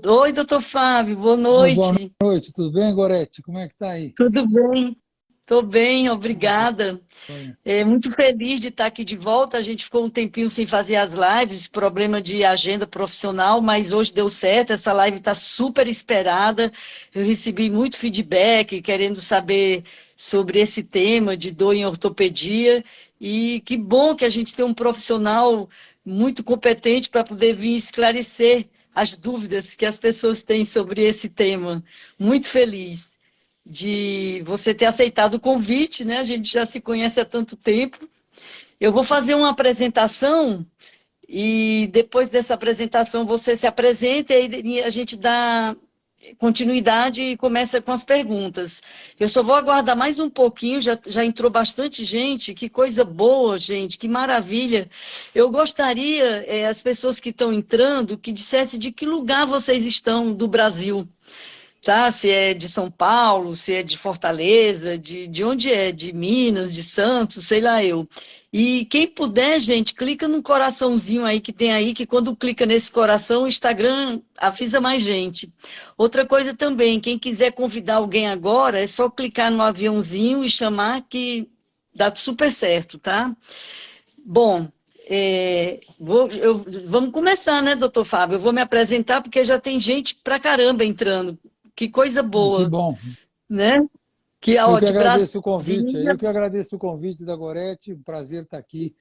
Oi, doutor Fábio, boa Boa noite. noite, tudo bem, Gorete? Como é que tá aí? Tudo bem? Estou bem, Ah, obrigada. joia. Muito feliz de estar aqui de volta. A gente ficou um tempinho sem fazer as lives, problema de agenda profissional, mas hoje deu certo. Essa live está super esperada. Eu recebi muito feedback, querendo saber sobre esse tema de dor em ortopedia. E que bom que a gente tem um profissional muito competente para poder vir esclarecer as dúvidas que as pessoas têm sobre esse tema. Muito feliz de você ter aceitado o convite, né? A gente já se conhece há tanto tempo. Eu vou fazer uma apresentação e depois dessa apresentação você se apresenta e a gente dá continuidade e começa com as perguntas. Eu só vou aguardar mais um pouquinho, já entrou bastante gente, que coisa boa, gente, que maravilha. Eu gostaria, as pessoas que estão entrando, que dissessem de que lugar vocês estão do Brasil, tá? Se é de São Paulo, se é de Fortaleza, de onde é, de Minas, de Santos, sei lá eu. E quem puder, gente, clica no coraçãozinho aí que tem aí, que quando clica nesse coração, o Instagram avisa mais gente. Outra coisa também, quem quiser convidar alguém agora, é só clicar no aviãozinho e chamar que dá super certo, tá? Bom, vamos começar, né, doutor Fábio? Eu vou me apresentar porque já tem gente pra caramba entrando. Que coisa Que boa, bom. né? Que, Eu ó, que de agradeço o convite. Brasília. Eu que agradeço o convite da Gorete. Um prazer estar aqui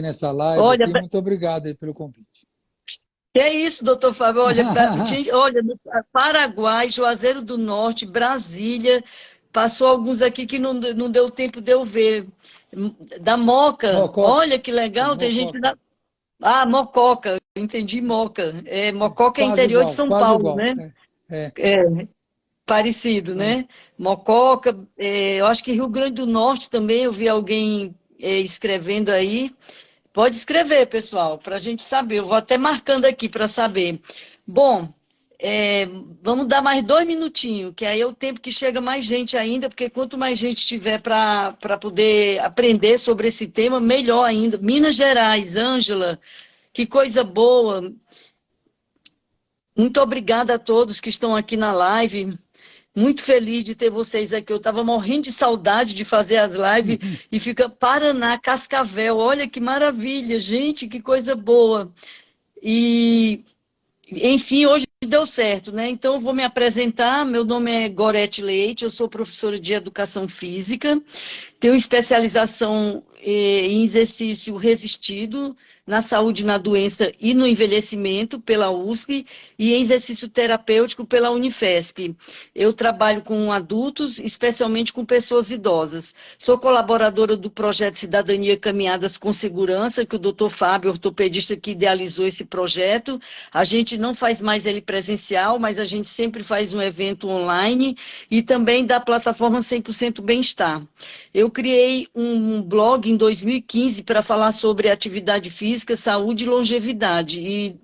nessa live Olha, aqui. Muito obrigado aí pelo convite. que é isso, doutor Fábio? Olha, olha, no Paraguai, Juazeiro do Norte, Brasília, passou alguns aqui que não deu tempo de eu ver. Da Moca, Mococa, olha que legal, tem gente Mococa. da. Ah, Mococa, entendi Moca. Mococa é interior de São Quase Paulo, igual. né? É, Parecido, né? isso. Mococa, eu acho que Rio Grande do Norte também, eu vi alguém escrevendo aí. Pode escrever, pessoal, para a gente saber. Eu vou até marcando aqui para saber. Bom, é, vamos dar mais 2 minutinhos, que aí é o tempo que chega mais gente ainda, porque quanto mais gente tiver para poder aprender sobre esse tema, melhor ainda. Minas Gerais, Ângela, que coisa boa. Muito obrigada a todos que estão aqui na live. Muito feliz de ter vocês aqui. Eu estava morrendo de saudade de fazer as lives e fica Paraná, Cascavel. Olha que maravilha, gente, que coisa boa. E, enfim, hoje deu certo, né? Então, eu vou me apresentar. Meu nome é Gorete Leite, eu sou professora de Educação Física, tenho especialização em exercício resistido, na saúde, na doença e no envelhecimento pela USP e em exercício terapêutico pela Unifesp. Eu trabalho com adultos, especialmente com pessoas idosas. Sou colaboradora do projeto Cidadania Caminhadas com Segurança, que o doutor Fábio, ortopedista, que idealizou esse projeto. A gente não faz mais ele presencial, mas a gente sempre faz um evento online e também da plataforma 100% Bem-Estar. Eu criei um blog em 2015 para falar sobre atividade física, saúde e longevidade. E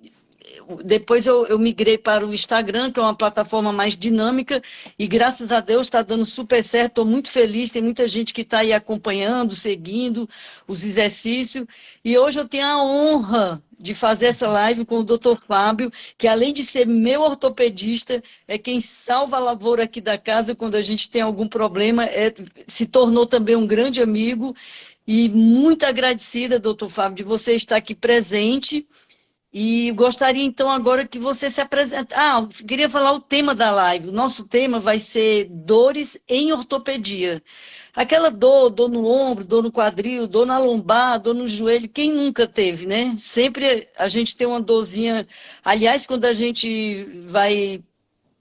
depois eu migrei para o Instagram, que é uma plataforma mais dinâmica, e graças a Deus está dando super certo. Estou muito feliz, tem muita gente que está aí acompanhando, seguindo os exercícios. E hoje eu tenho a honra de fazer essa live com o doutor Fábio, que além de ser meu ortopedista, é quem salva a lavoura aqui da casa quando a gente tem algum problema, se tornou também um grande amigo. E muito agradecida, doutor Fábio, de você estar aqui presente e gostaria então agora que você se apresente. Ah, queria falar o tema da live. O nosso tema vai ser dores em ortopedia. Aquela dor no ombro, dor no quadril, dor na lombar, dor no joelho, quem nunca teve, né? Sempre a gente tem uma dorzinha. Aliás, quando a gente vai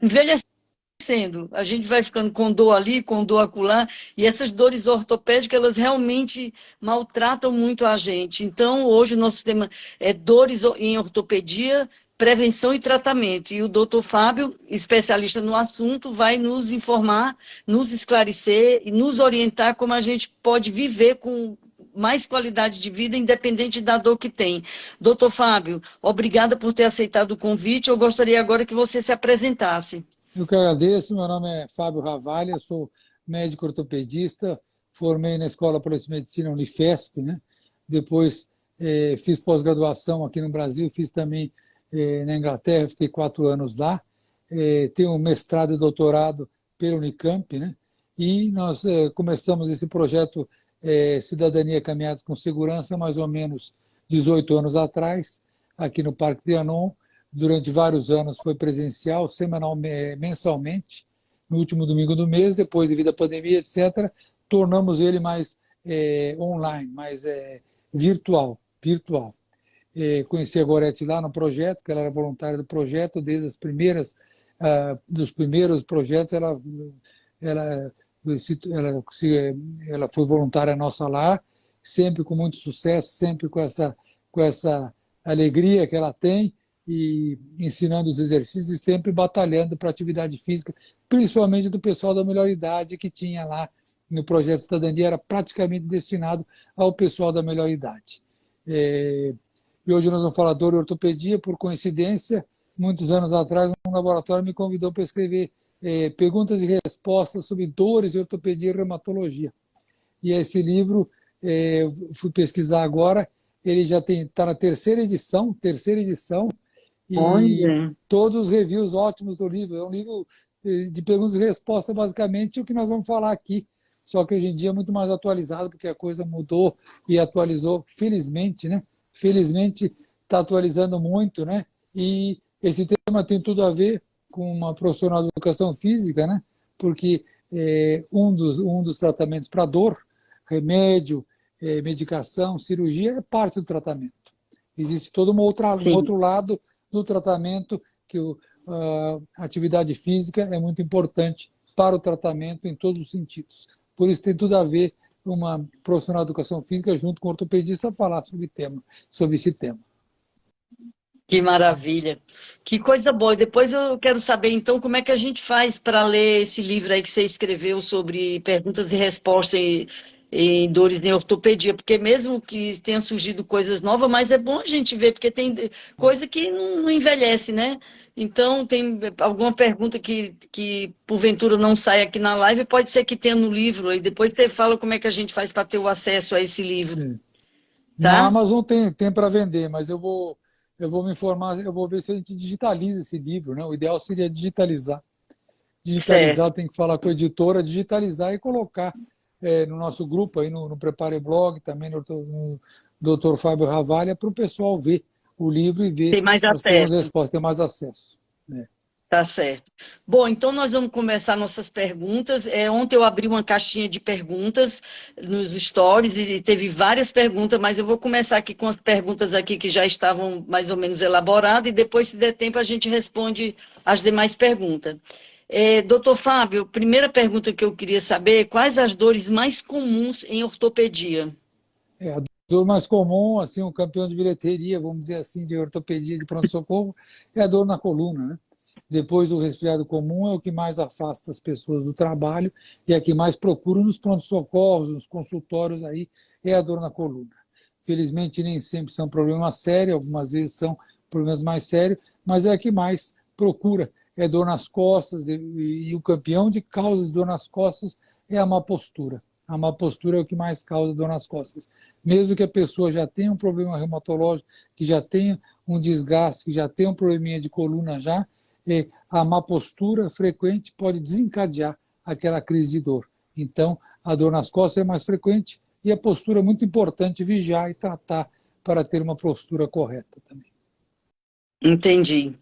envelhecendo, a gente vai ficando com dor ali, com dor acolá, e essas dores ortopédicas, elas realmente maltratam muito a gente. Então, hoje o nosso tema é dores em ortopedia, prevenção e tratamento. E o doutor Fábio, especialista no assunto, vai nos informar, nos esclarecer e nos orientar como a gente pode viver com mais qualidade de vida, independente da dor que tem. Doutor Fábio, obrigada por ter aceitado o convite. Eu gostaria agora que você se apresentasse. Eu que agradeço. Meu nome é Fábio Ravalho, eu sou médico ortopedista, formei na Escola Polícia de Medicina Unifesp, né? Depois fiz pós-graduação aqui no Brasil, fiz também na Inglaterra, fiquei 4 anos lá, tenho um mestrado e doutorado pela Unicamp, né? E nós começamos esse projeto Cidadania Caminhadas com Segurança, mais ou menos 18 anos atrás, aqui no Parque Trianon. Durante vários anos foi presencial, mensalmente, no último domingo do mês. Depois, devido à pandemia, etc., tornamos ele mais online, mais virtual. Conheci a Gorete lá no projeto, que ela era voluntária do projeto, desde dos primeiros projetos, ela foi voluntária nossa lá, sempre com muito sucesso, sempre com essa alegria que ela tem, e ensinando os exercícios e sempre batalhando para a atividade física, principalmente do pessoal da melhor idade que tinha lá no projeto Cidadania, era praticamente destinado ao pessoal da melhor idade. E hoje nós vamos falar de dor e ortopedia. Por coincidência, muitos anos atrás, um laboratório me convidou para escrever perguntas e respostas sobre dores e ortopedia e reumatologia. E esse livro, fui pesquisar agora, ele já está na terceira edição, e Olha. todos os reviews ótimos do livro. É um livro de perguntas e respostas, basicamente, o que nós vamos falar aqui. Só que hoje em dia é muito mais atualizado, porque a coisa mudou e atualizou, felizmente, né? Felizmente está atualizando muito, né? E esse tema tem tudo a ver com uma profissional de educação física, né? Porque um dos tratamentos para dor, remédio, medicação, cirurgia, é parte do tratamento. Existe todo um outro lado do tratamento, que a atividade física é muito importante para o tratamento em todos os sentidos. Por isso tem tudo a ver uma profissional de educação física junto com o ortopedista falar sobre esse tema. Que maravilha. Que coisa boa. E depois eu quero saber, então, como é que a gente faz para ler esse livro aí que você escreveu sobre perguntas e respostas em dores em ortopedia, porque mesmo que tenha surgido coisas novas, mas é bom a gente ver, porque tem coisa que não envelhece, né? Então, tem alguma pergunta que porventura não sai aqui na live, pode ser que tenha no livro, e depois você fala como é que a gente faz para ter o acesso a esse livro, Na tá? Amazon tem para vender, mas eu vou me informar, eu vou ver se a gente digitaliza esse livro, né? O ideal seria digitalizar. Certo. Digitalizar, tem que falar com a editora, digitalizar e colocar no nosso grupo, aí no Prepare Blog, também no Dr. Fábio Ravalha, para o pessoal ver o livro e ver Tem mais as perguntas e acesso. respostas, ter mais acesso. Né? Tá certo. Bom, então nós vamos começar nossas perguntas. Ontem eu abri uma caixinha de perguntas nos stories e teve várias perguntas, mas eu vou começar aqui com as perguntas aqui que já estavam mais ou menos elaboradas e depois, se der tempo, a gente responde as demais perguntas. Doutor Fábio, primeira pergunta que eu queria saber, quais as dores mais comuns em ortopedia? A dor mais comum, assim, um campeão de bilheteria, vamos dizer assim, de ortopedia de pronto-socorro, é a dor na coluna, né? Depois do resfriado comum, é o que mais afasta as pessoas do trabalho e é a que mais procura nos pronto-socorros, nos consultórios, aí, é a dor na coluna. Felizmente, nem sempre são problemas sérios, algumas vezes são problemas mais sérios, mas é a que mais procura. É dor nas costas, e o campeão de causas de dor nas costas é a má postura. A má postura é o que mais causa dor nas costas. Mesmo que a pessoa já tenha um problema reumatológico, que já tenha um desgaste, que já tenha um probleminha de coluna já, a má postura frequente pode desencadear aquela crise de dor. Então, a dor nas costas é mais frequente e a postura é muito importante, vigiar e tratar para ter uma postura correta também. Entendi.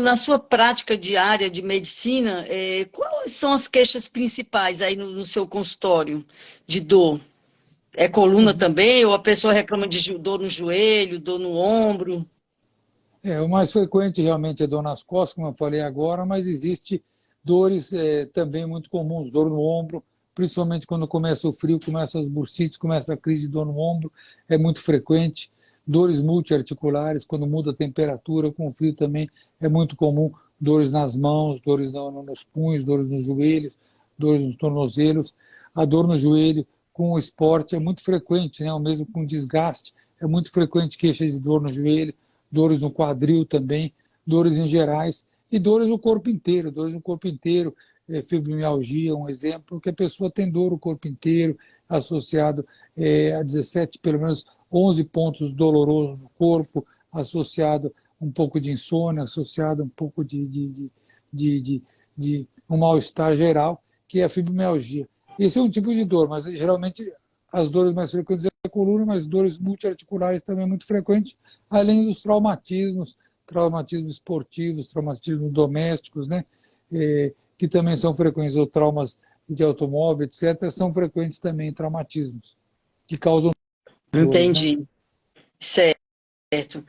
Na sua prática diária de medicina, quais são as queixas principais aí no seu consultório de dor? É coluna também, ou a pessoa reclama de dor no joelho, dor no ombro? O mais frequente realmente é dor nas costas, como eu falei agora, mas existe dores também muito comuns, dor no ombro, principalmente quando começa o frio, começa as bursites, começa a crise de dor no ombro, é muito frequente. Dores multiarticulares, quando muda a temperatura, com o frio também é muito comum. Dores nas mãos, dores nos punhos, dores nos joelhos, dores nos tornozelos. A dor no joelho com o esporte é muito frequente, né? O mesmo com desgaste, é muito frequente queixa de dor no joelho, dores no quadril também, dores em gerais e dores no corpo inteiro, fibromialgia, um exemplo, que a pessoa tem dor no corpo inteiro, associado a 17, pelo menos 11 pontos dolorosos no corpo, associado um pouco de insônia, associado um pouco de um mal-estar geral, que é a fibromialgia. Esse é um tipo de dor, mas geralmente as dores mais frequentes é a coluna, mas dores multiarticulares também é muito frequente, além dos traumatismos esportivos, traumatismos domésticos, né? Que também são frequentes, ou traumas de automóvel, etc., são frequentes também traumatismos, que causam dores, né? Entendi. Certo.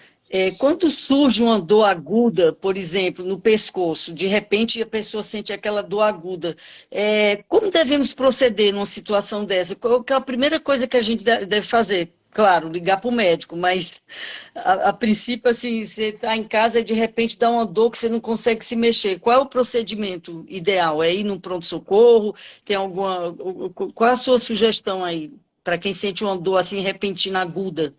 Quando surge uma dor aguda, por exemplo, no pescoço, de repente a pessoa sente aquela dor aguda, como devemos proceder numa situação dessa? Qual que é a primeira coisa que a gente deve fazer? Claro, ligar para o médico, mas a princípio, assim, você está em casa e de repente dá uma dor que você não consegue se mexer. Qual é o procedimento ideal? É ir num pronto-socorro? Tem alguma. Qual é a sua sugestão aí para quem sente uma dor assim repentina aguda?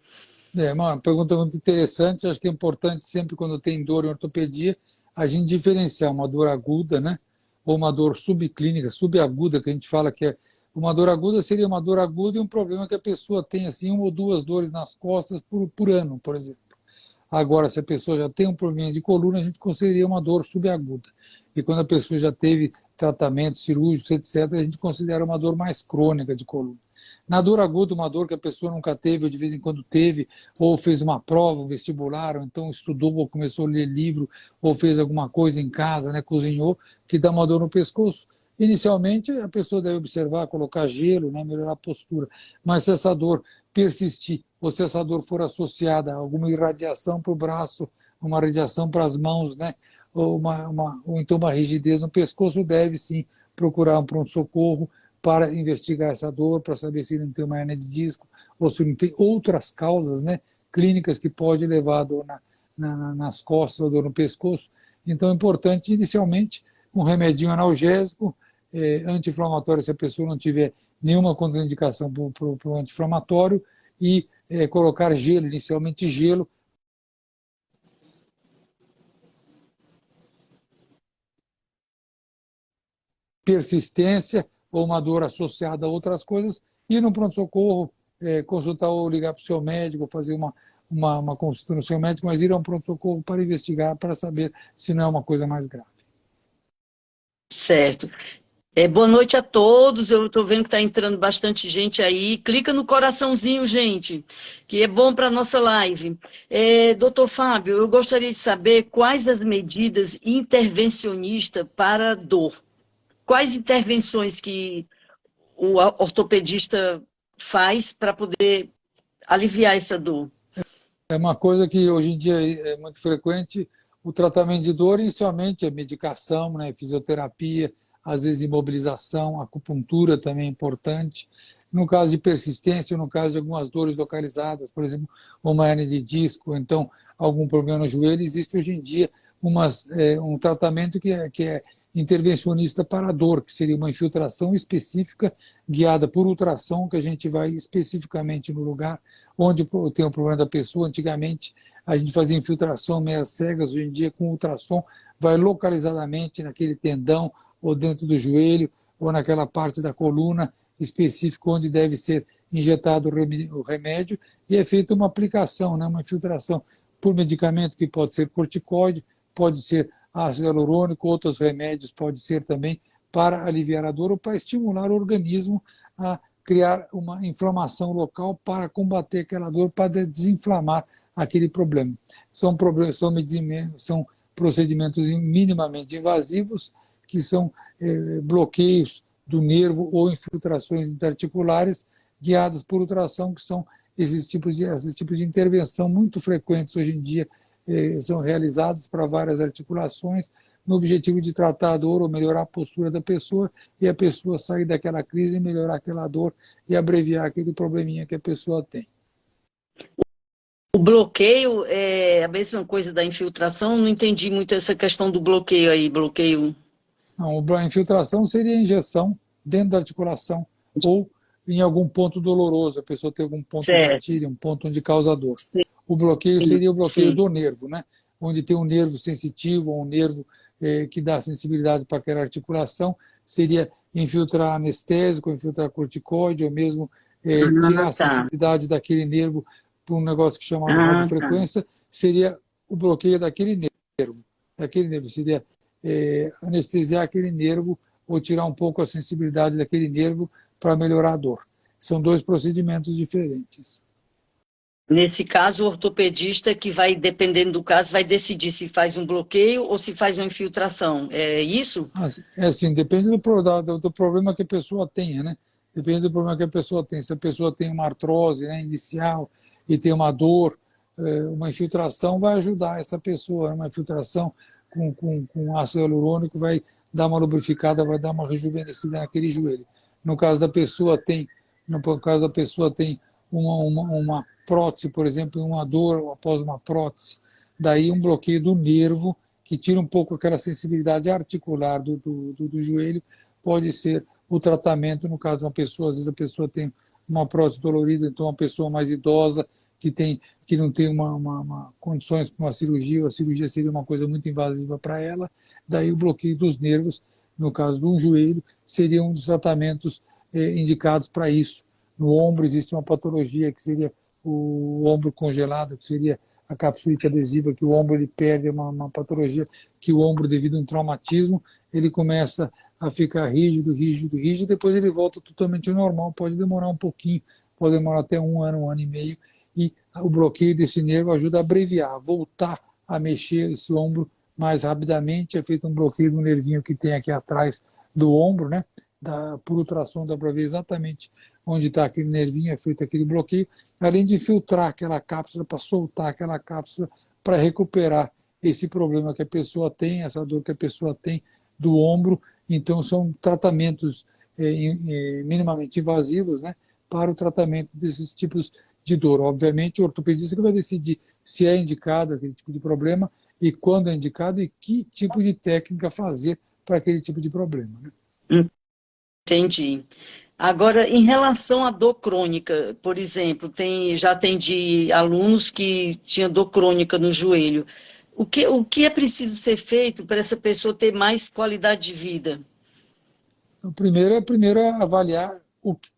É uma pergunta muito interessante. Acho que é importante sempre, quando tem dor em ortopedia, a gente diferenciar uma dor aguda, né? Ou uma dor subclínica, subaguda, que a gente fala que é uma dor aguda, seria uma dor aguda e um problema que a pessoa tem assim, uma ou duas dores nas costas por ano, por exemplo. Agora, se a pessoa já tem um problema de coluna, a gente consideraria uma dor subaguda. E quando a pessoa já teve tratamento cirúrgico, etc., a gente considera uma dor mais crônica de coluna. Na dor aguda, uma dor que a pessoa nunca teve, ou de vez em quando teve, ou fez uma prova, um vestibular, ou então estudou, ou começou a ler livro, ou fez alguma coisa em casa, né, cozinhou, que dá uma dor no pescoço. Inicialmente, a pessoa deve observar, colocar gelo, né, melhorar a postura. Mas se essa dor persistir, ou se essa dor for associada a alguma irradiação para o braço, uma radiação para as mãos, né, ou então uma rigidez no pescoço, deve sim procurar um pronto-socorro para investigar essa dor, para saber se não tem uma hernia de disco ou se não tem outras causas, né, clínicas que pode levar a dor nas costas ou dor no pescoço. Então é importante, inicialmente, um remedinho analgésico, anti-inflamatório, se a pessoa não tiver nenhuma contraindicação para o anti-inflamatório, e colocar gelo, inicialmente gelo. Persistência ou uma dor associada a outras coisas, ir no pronto-socorro, consultar ou ligar para o seu médico, fazer uma consulta no seu médico, mas ir a um pronto-socorro para investigar, para saber se não é uma coisa mais grave. Certo. Boa noite a todos. Eu estou vendo que está entrando bastante gente aí. Clica no coraçãozinho, gente, que é bom para a nossa live. Doutor Fábio, eu gostaria de saber quais as medidas intervencionistas para a dor. Quais intervenções que o ortopedista faz para poder aliviar essa dor? É uma coisa que hoje em dia é muito frequente. O tratamento de dor, inicialmente, é medicação, né, fisioterapia, às vezes imobilização, acupuntura também é importante. No caso de persistência, no caso de algumas dores localizadas, por exemplo, uma hernia de disco, ou então algum problema no joelho, existe hoje em dia um tratamento que é intervencionista para a dor, que seria uma infiltração específica guiada por ultrassom, que a gente vai especificamente no lugar onde tem o problema da pessoa. Antigamente a gente fazia infiltração meias cegas, hoje em dia com ultrassom vai localizadamente naquele tendão, ou dentro do joelho, ou naquela parte da coluna específica onde deve ser injetado o remédio, e é feita uma aplicação, né, uma infiltração por medicamento, que pode ser corticoide, pode ser ácido hialurônico, outros remédios pode ser também para aliviar a dor ou para estimular o organismo a criar uma inflamação local para combater aquela dor, para desinflamar aquele problema. São procedimentos minimamente invasivos, que são bloqueios do nervo ou infiltrações interarticulares guiadas por ultrassom, que são esses tipos de intervenção muito frequentes hoje em dia, são realizados para várias articulações, no objetivo de tratar a dor ou melhorar a postura da pessoa, e a pessoa sair daquela crise e melhorar aquela dor e abreviar aquele probleminha que a pessoa tem. O bloqueio é a mesma coisa da infiltração? Não entendi muito essa questão do bloqueio aí, bloqueio. Não, a infiltração seria a injeção dentro da articulação ou em algum ponto doloroso, a pessoa tem algum ponto de gatilho, um ponto onde causa dor. Sim. O bloqueio seria o bloqueio Sim. do nervo, né? Onde tem um nervo sensitivo, ou um nervo que dá sensibilidade para aquela articulação, seria infiltrar anestésico, infiltrar corticoide, ou mesmo tirar a sensibilidade daquele nervo por um negócio que chama radiofrequência, seria o bloqueio daquele nervo. Seria anestesiar aquele nervo ou tirar um pouco a sensibilidade daquele nervo para melhorar a dor. São dois procedimentos diferentes. Nesse caso, o ortopedista que vai, dependendo do caso, vai decidir se faz um bloqueio ou se faz uma infiltração. É isso? Assim, depende do problema que a pessoa tenha, né? Depende do problema que a pessoa tem. Se a pessoa tem uma artrose, né, inicial e tem uma dor, uma infiltração vai ajudar essa pessoa. Uma infiltração com ácido hialurônico vai dar uma lubrificada, vai dar uma rejuvenescida naquele joelho. No caso da pessoa tem uma prótese, por exemplo, uma dor após uma prótese, daí um bloqueio do nervo, que tira um pouco aquela sensibilidade articular do joelho, pode ser o tratamento. No caso de uma pessoa, às vezes a pessoa tem uma prótese dolorida, então uma pessoa mais idosa, que não tem condições para uma cirurgia, a cirurgia seria uma coisa muito invasiva para ela, daí o bloqueio dos nervos, no caso de um joelho, seria um dos tratamentos indicados para isso. No ombro existe uma patologia que seria o ombro congelado, que seria a capsulite adesiva, que o ombro ele perde, uma patologia que o ombro, devido a um traumatismo, ele começa a ficar rígido, depois ele volta totalmente ao normal, pode demorar um pouquinho, pode demorar até um ano e meio, e o bloqueio desse nervo ajuda a abreviar, a voltar a mexer esse ombro mais rapidamente. É feito um bloqueio do nervinho que tem aqui atrás do ombro, né? Por ultrassom dá para ver exatamente onde está aquele nervinho, é feito aquele bloqueio, além de filtrar aquela cápsula, para soltar aquela cápsula, para recuperar esse problema que a pessoa tem, essa dor que a pessoa tem do ombro. Então são tratamentos minimamente invasivos, né, para o tratamento desses tipos de dor. Obviamente o ortopedista que vai decidir se é indicado aquele tipo de problema e quando é indicado e que tipo de técnica fazer para aquele tipo de problema, né? Entendi. Agora, em relação à dor crônica, por exemplo, já atendi alunos que tinham dor crônica no joelho. O que é preciso ser feito para essa pessoa ter mais qualidade de vida? O primeiro é avaliar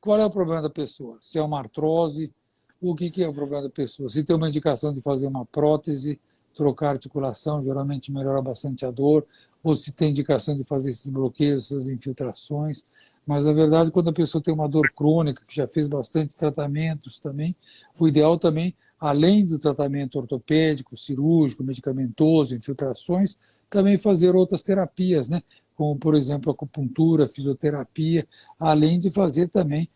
qual é o problema da pessoa. Se é uma artrose, o que é o problema da pessoa. Se tem uma indicação de fazer uma prótese, trocar articulação, geralmente melhora bastante a dor, ou se tem indicação de fazer esses bloqueios, essas infiltrações. Mas, na verdade, quando a pessoa tem uma dor crônica, que já fez bastante tratamentos também, o ideal também, além do tratamento ortopédico, cirúrgico, medicamentoso, infiltrações, também fazer outras terapias, né? Como, por exemplo, acupuntura, fisioterapia, além de fazer também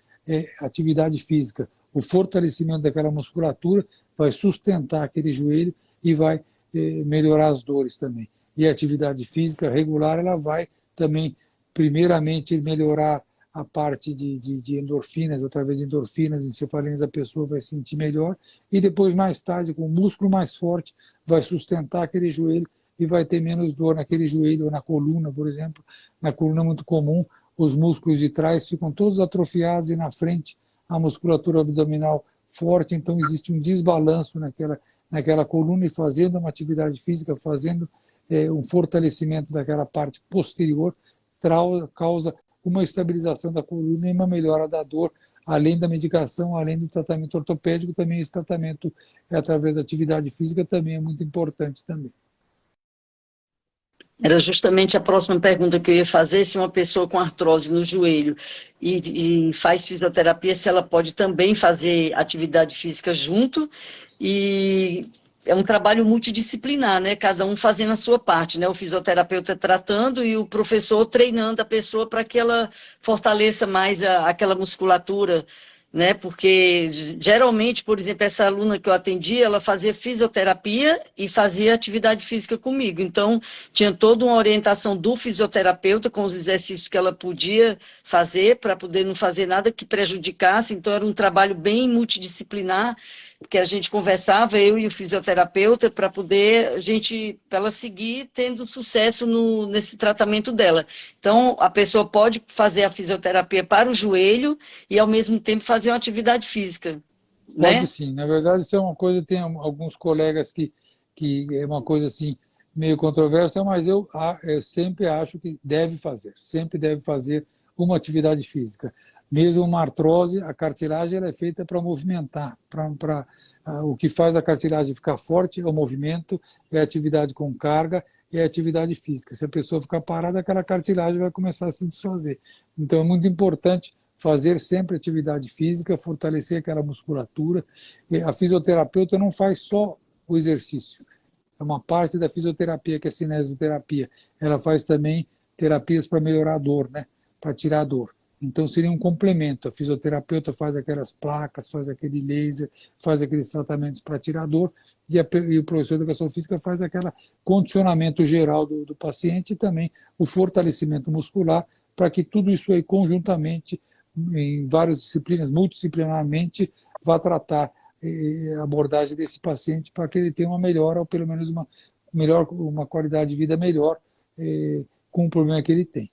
atividade física. O fortalecimento daquela musculatura vai sustentar aquele joelho e vai melhorar as dores também. E a atividade física regular, ela vai também primeiramente melhorar a parte de endorfinas, através de endorfinas, encefalinas, a pessoa vai se sentir melhor, e depois, mais tarde, com o músculo mais forte, vai sustentar aquele joelho e vai ter menos dor naquele joelho ou na coluna, por exemplo. Na coluna é muito comum, os músculos de trás ficam todos atrofiados e na frente a musculatura abdominal forte, então existe um desbalanço naquela coluna, e fazendo uma atividade física, fazendo um fortalecimento daquela parte posterior, causa uma estabilização da coluna e uma melhora da dor, além da medicação, além do tratamento ortopédico, também esse tratamento através da atividade física também é muito importante também. Era justamente a próxima pergunta que eu ia fazer, se uma pessoa com artrose no joelho e faz fisioterapia, se ela pode também fazer atividade física junto, e é um trabalho multidisciplinar, né? Cada um fazendo a sua parte, né? O fisioterapeuta tratando e o professor treinando a pessoa para que ela fortaleça mais aquela musculatura, né? Porque geralmente, por exemplo, essa aluna que eu atendi, ela fazia fisioterapia e fazia atividade física comigo. Então, tinha toda uma orientação do fisioterapeuta com os exercícios que ela podia fazer para poder não fazer nada que prejudicasse. Então, era um trabalho bem multidisciplinar, que a gente conversava, eu e o fisioterapeuta, para ela seguir tendo sucesso nesse tratamento dela. Então, a pessoa pode fazer a fisioterapia para o joelho e, ao mesmo tempo, fazer uma atividade física, né? Pode sim. Na verdade, isso é uma coisa, tem alguns colegas que é uma coisa assim, meio controversa, mas eu sempre acho que sempre deve fazer uma atividade física. Mesmo uma artrose, a cartilagem ela é feita para movimentar, para O que faz a cartilagem ficar forte é o movimento, é a atividade com carga, é a atividade física. Se a pessoa ficar parada, aquela cartilagem vai começar a se desfazer. Então é muito importante fazer sempre atividade física, fortalecer aquela musculatura. E a fisioterapeuta não faz só o exercício. É uma parte da fisioterapia, que é a cinesioterapia. Ela faz também terapias para melhorar a dor, né? Para tirar a dor. Então seria um complemento. A fisioterapeuta faz aquelas placas, faz aquele laser, faz aqueles tratamentos para tirar a dor, e o professor de educação física faz aquele condicionamento geral do paciente e também o fortalecimento muscular, para que tudo isso aí conjuntamente, em várias disciplinas, multidisciplinarmente, vá tratar a abordagem desse paciente para que ele tenha uma melhora, ou pelo menos uma qualidade de vida melhor com o problema que ele tem.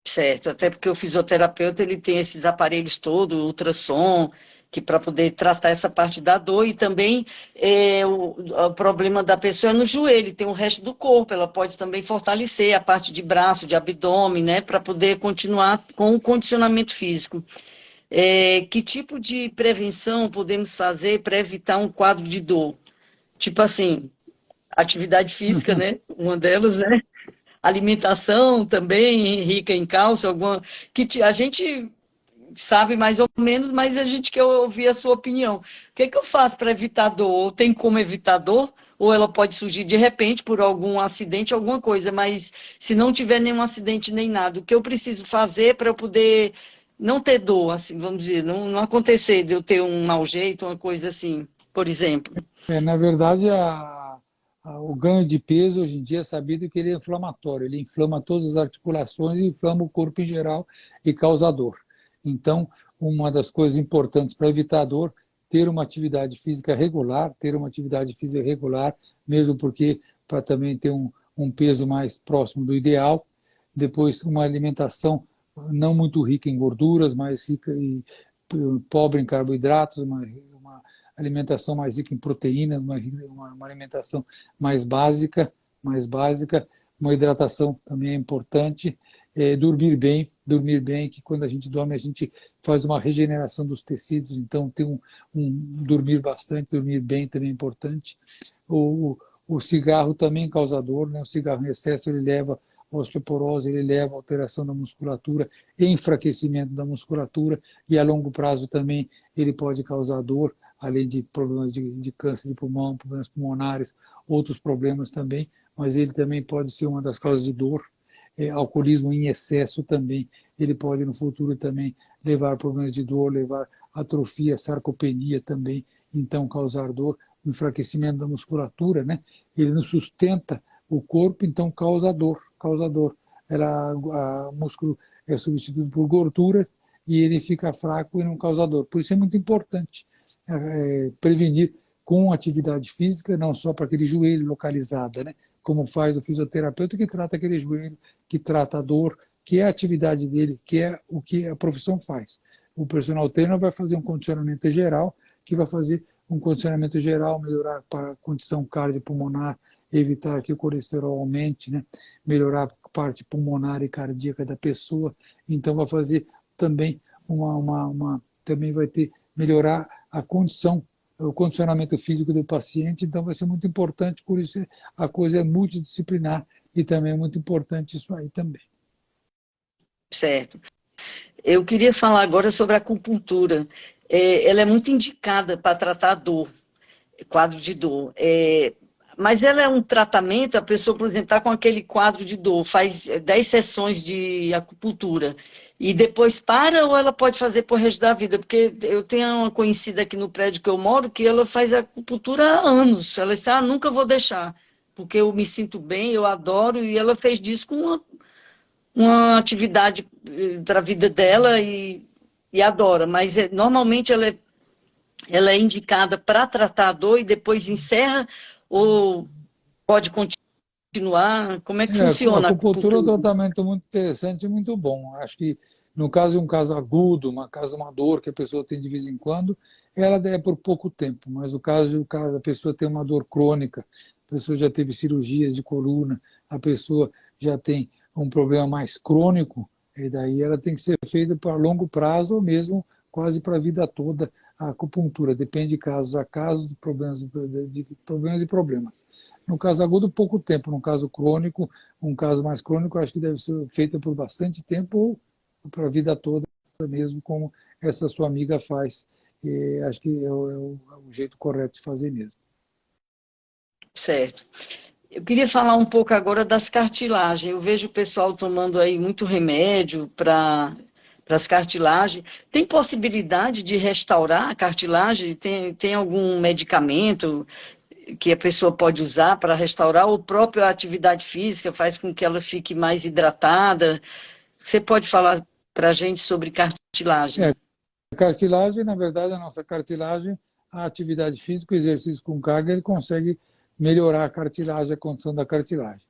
Certo, até porque o fisioterapeuta ele tem esses aparelhos todos, ultrassom, que para poder tratar essa parte da dor, e também o problema da pessoa é no joelho, tem o resto do corpo, ela pode também fortalecer a parte de braço, de abdômen, né, para poder continuar com o condicionamento físico. Que tipo de prevenção podemos fazer para evitar um quadro de dor? Tipo assim, atividade física, né, uma delas, né? Alimentação também rica em cálcio, alguma que a gente sabe mais ou menos, mas a gente quer ouvir a sua opinião. O que eu faço para evitar dor? Ou tem como evitar dor? Ou ela pode surgir de repente por algum acidente, alguma coisa, mas se não tiver nenhum acidente nem nada, o que eu preciso fazer para eu poder não ter dor, assim, vamos dizer, não acontecer de eu ter um mau jeito, uma coisa assim, por exemplo? Na verdade, o ganho de peso hoje em dia é sabido que ele é inflamatório, ele inflama todas as articulações e inflama o corpo em geral e causa dor. Então, uma das coisas importantes para evitar a dor, ter uma atividade física regular, mesmo porque para também ter um peso mais próximo do ideal. Depois, uma alimentação não muito rica em gorduras, mais rica e pobre em carboidratos, uma alimentação mais rica em proteínas, uma alimentação mais básica, uma hidratação também é importante, dormir bem, que quando a gente dorme a gente faz uma regeneração dos tecidos, então ter dormir bastante, dormir bem também é importante. O cigarro também causa dor, né? O cigarro em excesso ele leva a osteoporose, ele leva a alteração da musculatura, enfraquecimento da musculatura, e a longo prazo também ele pode causar dor, além de problemas de câncer de pulmão, problemas pulmonares, outros problemas também, mas ele também pode ser uma das causas de dor. Alcoolismo em excesso também, ele pode no futuro também levar problemas de dor, levar atrofia, sarcopenia também, então causar dor, enfraquecimento da musculatura, né? Ele não sustenta o corpo, então causa dor. O músculo é substituído por gordura e ele fica fraco e não causa dor. Por isso é muito importante prevenir com atividade física, não só para aquele joelho localizado, né? Como faz o fisioterapeuta que trata aquele joelho, que trata a dor, que é a atividade dele, que é o que a profissão faz. O personal trainer vai fazer um condicionamento geral, melhorar para a condição cardiopulmonar, evitar que o colesterol aumente, né? Melhorar a parte pulmonar e cardíaca da pessoa. Então vai fazer também também vai melhorar a condição, o condicionamento físico do paciente, então vai ser muito importante, por isso a coisa é multidisciplinar e também é muito importante isso aí também. Certo. Eu queria falar agora sobre a acupuntura. Ela é muito indicada para tratar dor, quadro de dor. Mas ela é um tratamento, a pessoa, por exemplo, está com aquele quadro de dor, faz 10 sessões de acupuntura e depois para, ou ela pode fazer por resto da vida? Porque eu tenho uma conhecida aqui no prédio que eu moro que ela faz acupuntura há anos. Ela disse, nunca vou deixar, porque eu me sinto bem, eu adoro, e ela fez disso com uma atividade para a vida dela e adora. Mas normalmente ela é indicada para tratar a dor e depois encerra, ou pode continuar? Como é que funciona a acupuntura é um tratamento muito interessante e muito bom. Acho que no caso de um caso agudo, uma dor que a pessoa tem de vez em quando, ela é por pouco tempo, mas no caso a pessoa tem uma dor crônica, a pessoa já teve cirurgias de coluna, a pessoa já tem um problema mais crônico, e daí ela tem que ser feita para longo prazo ou mesmo quase para a vida toda, a acupuntura. Depende de casos a casos, de problemas e problemas. No caso agudo, pouco tempo. No caso crônico, um caso mais crônico, acho que deve ser feita por bastante tempo ou para a vida toda mesmo, como essa sua amiga faz. Acho que é o jeito correto de fazer mesmo. Certo. Eu queria falar um pouco agora das cartilagens. Eu vejo o pessoal tomando aí muito remédio para as cartilagens. Tem possibilidade de restaurar a cartilagem? Tem algum medicamento que a pessoa pode usar para restaurar? Ou a própria atividade física faz com que ela fique mais hidratada? Você pode falar para a gente sobre cartilagem? A cartilagem, na verdade, a nossa cartilagem, a atividade física, o exercício com carga, ele consegue melhorar a cartilagem, a condição da cartilagem.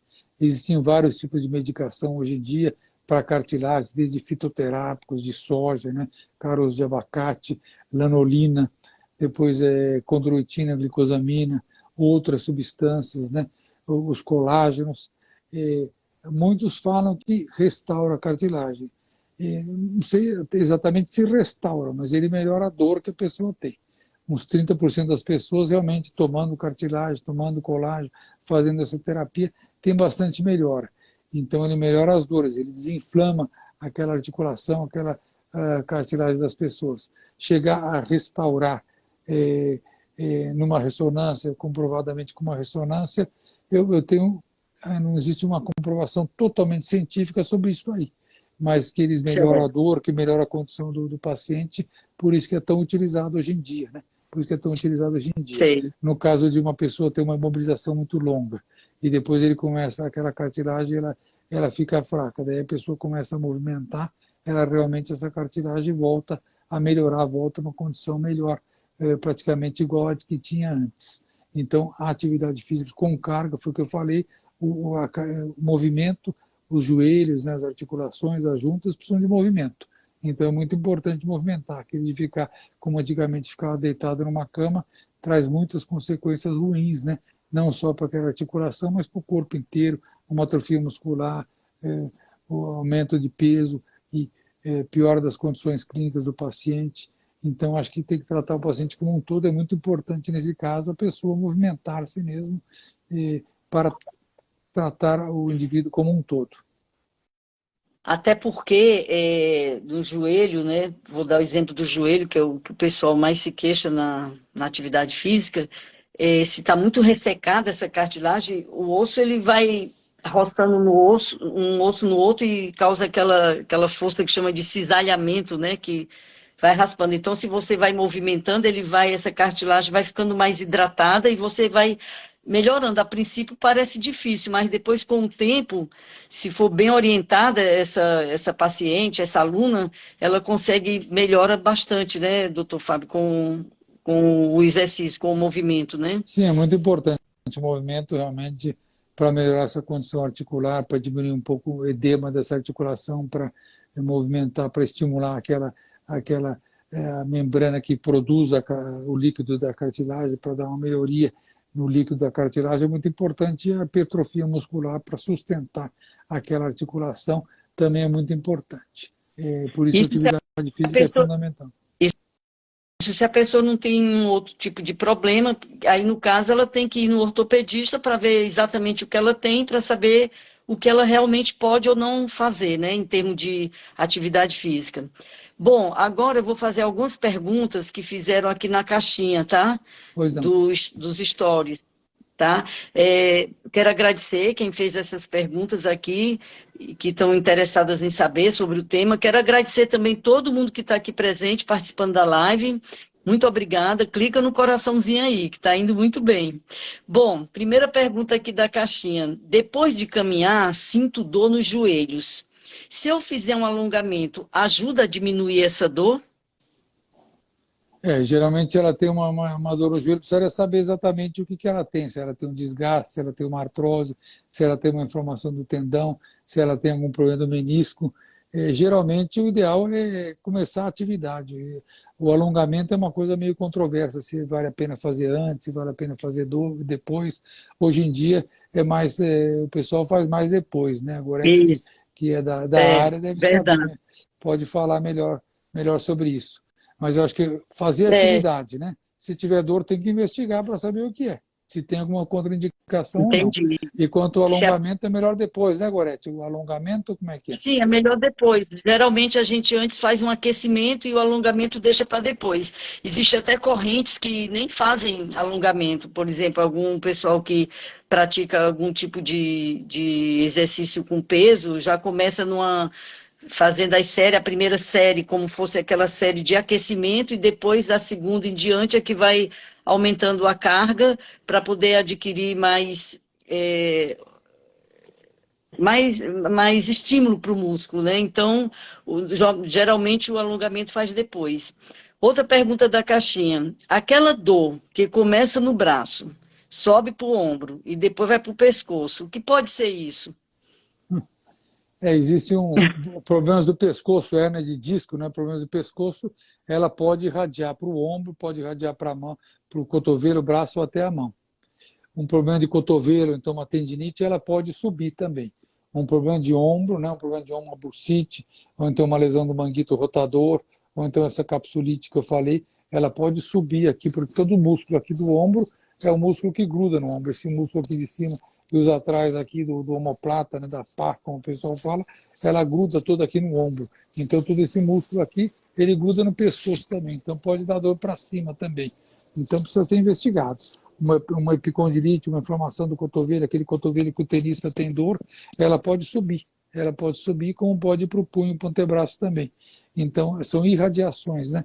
Existem vários tipos de medicação hoje em dia para cartilagem, desde fitoterápicos de soja, né, caroço de abacate, lanolina, depois condroitina, glicosamina, outras substâncias, né, os colágenos. Muitos falam que restaura a cartilagem. Não sei exatamente se restaura, mas ele melhora a dor que a pessoa tem. Uns 30% das pessoas realmente tomando cartilagem, tomando colágeno, fazendo essa terapia, tem bastante melhora. Então ele melhora as dores, ele desinflama aquela articulação, aquela cartilagem das pessoas. Chegar a restaurar numa ressonância, comprovadamente com uma ressonância, não existe uma comprovação totalmente científica sobre isso aí, mas que eles melhoram a dor, que melhora a condição do paciente, por isso que é tão utilizado hoje em dia, né? Por isso que é tão utilizado hoje em dia. Sei. No caso de uma pessoa ter uma imobilização muito longa, e depois ele começa, aquela cartilagem, ela fica fraca, daí a pessoa começa a movimentar, realmente essa cartilagem volta a melhorar, volta a uma condição melhor, praticamente igual a que tinha antes. Então, a atividade física com carga, foi o que eu falei, o movimento, os joelhos, né, as articulações, as juntas precisam de movimento. Então é muito importante movimentar, que de ficar, como antigamente ficava deitado numa cama, traz muitas consequências ruins, né? Não só para aquela articulação, mas para o corpo inteiro, uma atrofia muscular, o aumento de peso e piora das condições clínicas do paciente. Então acho que tem que tratar o paciente como um todo, é muito importante nesse caso a pessoa movimentar-se mesmo para tratar o indivíduo como um todo. Até porque do joelho, né? Vou dar o exemplo do joelho, que é o que o pessoal mais se queixa na atividade física. Se está muito ressecada essa cartilagem, o osso ele vai roçando no osso, um osso no outro e causa aquela força que chama de cisalhamento, né? Que vai raspando. Então, se você vai movimentando, essa cartilagem vai ficando mais hidratada e você vai melhorando. A princípio parece difícil, mas depois com o tempo, se for bem orientada essa paciente, essa aluna, ela melhora bastante, né, doutor Fábio, com o exercício, com o movimento, né? Sim, é muito importante o movimento realmente para melhorar essa condição articular, para diminuir um pouco o edema dessa articulação, para movimentar, para estimular aquela membrana que produz o líquido da cartilagem, para dar uma melhoria no líquido da cartilagem. É muito importante a hipertrofia muscular para sustentar aquela articulação, também é muito importante. Por isso a atividade física é fundamental. Se a pessoa não tem um outro tipo de problema, aí no caso ela tem que ir no ortopedista para ver exatamente o que ela tem, para saber o que ela realmente pode ou não fazer, né, em termos de atividade física. Bom, agora eu vou fazer algumas perguntas que fizeram aqui na caixinha, tá? Dos stories, tá? Quero agradecer quem fez essas perguntas aqui, que estão interessadas em saber sobre o tema. Quero agradecer também todo mundo que está aqui presente, participando da live. Muito obrigada. Clica no coraçãozinho aí, que está indo muito bem. Bom, primeira pergunta aqui da caixinha. Depois de caminhar, sinto dor nos joelhos. Se eu fizer um alongamento, ajuda a diminuir essa dor? Geralmente ela tem uma dor no joelho, precisaria saber exatamente o que ela tem, se ela tem um desgaste, se ela tem uma artrose, se ela tem uma inflamação do tendão, se ela tem algum problema do menisco. Geralmente o ideal é começar a atividade. O alongamento é uma coisa meio controversa, se vale a pena fazer antes, se vale a pena fazer depois. Hoje em dia o pessoal faz mais depois, né? Agora que é da área deve saber, né? Pode falar melhor sobre isso. Mas eu acho que fazer É, atividade, né? Se tiver dor, tem que investigar para saber o que é, se tem alguma contraindicação ou não. entendi. E quanto ao Se a alongamento, é melhor depois, né, Gorete? O alongamento, como é que é? Sim, é melhor depois. Geralmente a gente antes faz um aquecimento e o alongamento deixa para depois. Existe até correntes que nem fazem alongamento. Por exemplo, algum pessoal que pratica algum tipo de exercício com peso já começa fazendo a primeira série, como fosse aquela série de aquecimento, e depois da segunda em diante é que vai aumentando a carga para poder adquirir mais estímulo para o músculo, né? Então, geralmente o alongamento faz depois. Outra pergunta da caixinha. Aquela dor que começa no braço, sobe para o ombro e depois vai para o pescoço, o que pode ser isso? Existe problemas do pescoço, hérnia de disco, né? Problemas do pescoço, ela pode irradiar para o ombro, pode irradiar para a mão, para o cotovelo, o braço ou até a mão. Um problema de cotovelo, então uma tendinite, ela pode subir também. Um problema de ombro, né? Um problema de ombro, uma bursite, ou então uma lesão do manguito rotador, ou então essa capsulite que eu falei, ela pode subir aqui, porque todo o músculo aqui do ombro é o músculo que gruda no ombro. Esse músculo aqui de cima e os atrás aqui do omoplata, né, da pá, como o pessoal fala, ela gruda toda aqui no ombro. Então todo esse músculo aqui, ele gruda no pescoço também. Então pode dar dor para cima também. Então precisa ser investigado. Uma epicondilite, uma inflamação do cotovelo, aquele cotovelo que o tenista tem dor, ela pode subir. Ela pode subir, como pode ir para o punho, para o antebraço também. Então, são irradiações, né?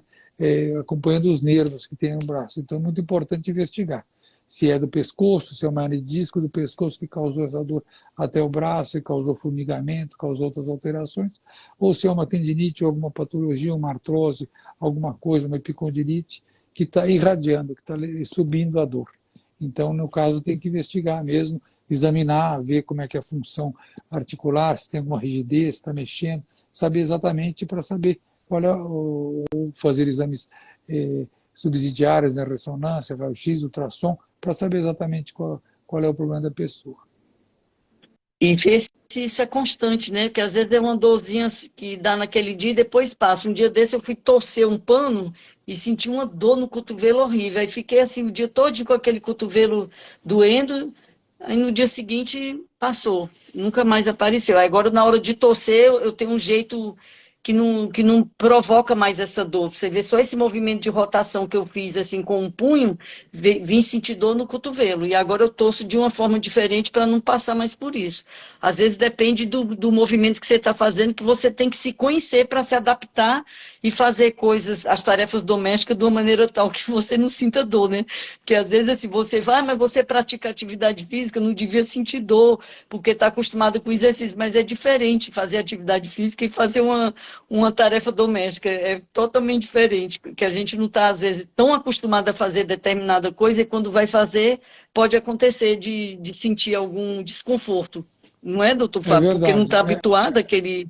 Acompanhando os nervos que tem no braço. Então, é muito importante investigar. Se é do pescoço, se é uma hernia de disco do pescoço que causou essa dor até o braço, e causou formigamento, causou outras alterações, ou se é uma tendinite, ou alguma patologia, uma artrose, alguma coisa, uma epicondilite, que está irradiando, que está subindo a dor. Então, no caso, tem que investigar mesmo, examinar, ver como é que é a função articular, se tem alguma rigidez, se está mexendo, saber exatamente para saber qual é fazer exames subsidiários, né, ressonância, raio-x, ultrassom, para saber exatamente qual é o problema da pessoa. E ver se isso é constante, né? Porque às vezes é uma dorzinha que dá naquele dia e depois passa. Um dia desse eu fui torcer um pano e senti uma dor no cotovelo horrível. Aí fiquei assim o dia todo com aquele cotovelo doendo. Aí no dia seguinte passou, nunca mais apareceu. Aí agora na hora de torcer eu tenho um jeito que não provoca mais essa dor. Você vê só esse movimento de rotação que eu fiz assim com um punho, vim sentir dor no cotovelo. E agora eu torço de uma forma diferente para não passar mais por isso. Às vezes depende do movimento que você está fazendo, que você tem que se conhecer para se adaptar e fazer coisas, as tarefas domésticas, de uma maneira tal que você não sinta dor, né? Porque às vezes assim, você vai, mas você pratica atividade física, não devia sentir dor, porque está acostumado com exercício, mas é diferente fazer atividade física e fazer uma tarefa doméstica. É totalmente diferente, porque a gente não está, às vezes, tão acostumado a fazer determinada coisa e quando vai fazer, pode acontecer de sentir algum desconforto. Não é, doutor É Fábio? Porque não verdade. está habituado àquele.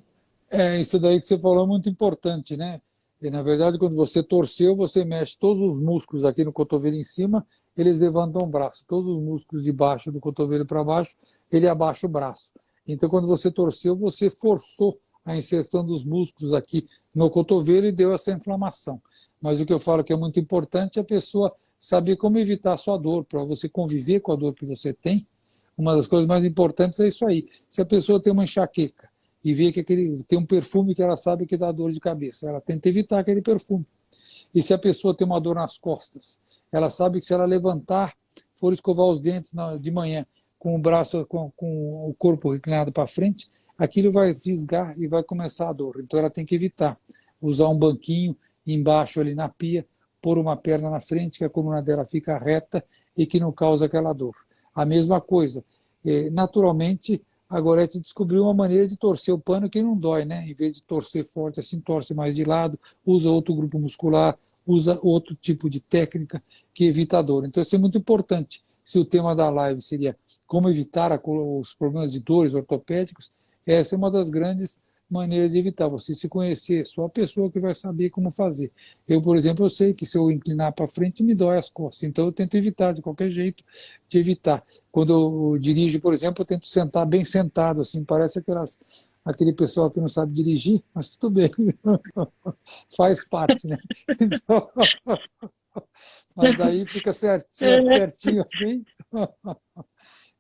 Isso daí que você falou é muito importante, né? E, na verdade, quando você torceu, você mexe todos os músculos aqui no cotovelo em cima, eles levantam o braço. Todos os músculos de baixo do cotovelo para baixo, ele abaixa o braço. Então, quando você torceu, você forçou a inserção dos músculos aqui no cotovelo e deu essa inflamação. Mas o que eu falo que é muito importante é a pessoa saber como evitar a sua dor, para você conviver com a dor que você tem. Uma das coisas mais importantes é isso aí. Se a pessoa tem uma enxaqueca e vê que tem um perfume que ela sabe que dá dor de cabeça, ela tenta evitar aquele perfume. E se a pessoa tem uma dor nas costas, ela sabe que se ela levantar, for escovar os dentes de manhã, com o braço, com o corpo inclinado para frente, aquilo vai fisgar e vai começar a dor. Então ela tem que evitar usar um banquinho embaixo ali na pia, pôr uma perna na frente, que a coluna dela fica reta e que não causa aquela dor. A mesma coisa. Naturalmente, a Gorete descobriu uma maneira de torcer o pano que não dói, né? Em vez de torcer forte, assim, torce mais de lado, usa outro grupo muscular, usa outro tipo de técnica que evita a dor. Então, isso é muito importante. Se o tema da live seria como evitar os problemas de dores ortopédicos, essa é uma das grandes maneiras de evitar. Você se conhecer, só a pessoa que vai saber como fazer. Eu, por exemplo, eu sei que se eu inclinar para frente, me dói as costas. Então, eu tento evitar, de qualquer jeito, de evitar. Quando eu dirijo, por exemplo, eu tento sentar bem sentado, assim, parece aquelas aquele pessoal que não sabe dirigir, mas tudo bem, faz parte, né? Então, mas daí fica certinho assim,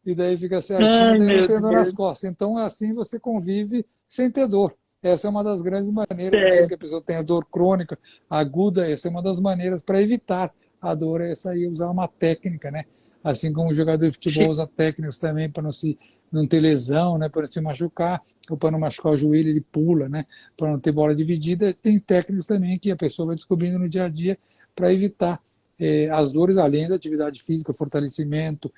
e daí fica certinho, Ai, daí não meu tem dor nas Deus. costas. Então, assim você convive sem ter dor. Essa é uma das grandes maneiras, mesmo É, que a pessoa tenha dor crônica, aguda, essa é uma das maneiras para evitar a dor, é essa aí, usar uma técnica, né? Assim como o jogador de sim, futebol usa técnicas também para não ter lesão, né? Para não se machucar, ou para não machucar o joelho, ele pula, né? Para não ter bola dividida. Tem técnicas também que a pessoa vai descobrindo no dia a dia para evitar as dores, além da atividade física, fortalecimento,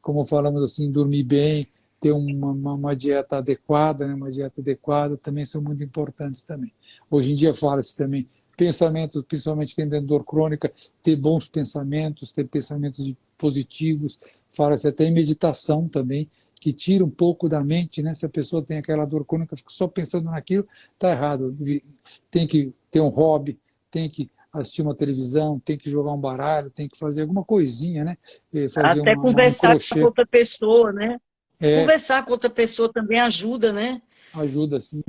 como falamos assim, dormir bem, ter uma dieta adequada, né? Uma dieta adequada também são muito importantes também. Hoje em dia fala-se também pensamentos, principalmente quem tem dor crônica, ter bons pensamentos, ter pensamentos positivos, fala-se até em meditação também, que tira um pouco da mente, né? Se a pessoa tem aquela dor crônica, fica só pensando naquilo, está errado. Tem que ter um hobby, tem que assistir uma televisão, tem que jogar um baralho, tem que fazer alguma coisinha, né? Fazer até um conversar com crochê. outra pessoa, né? É, Conversar com outra pessoa também ajuda, né? ajuda, sim.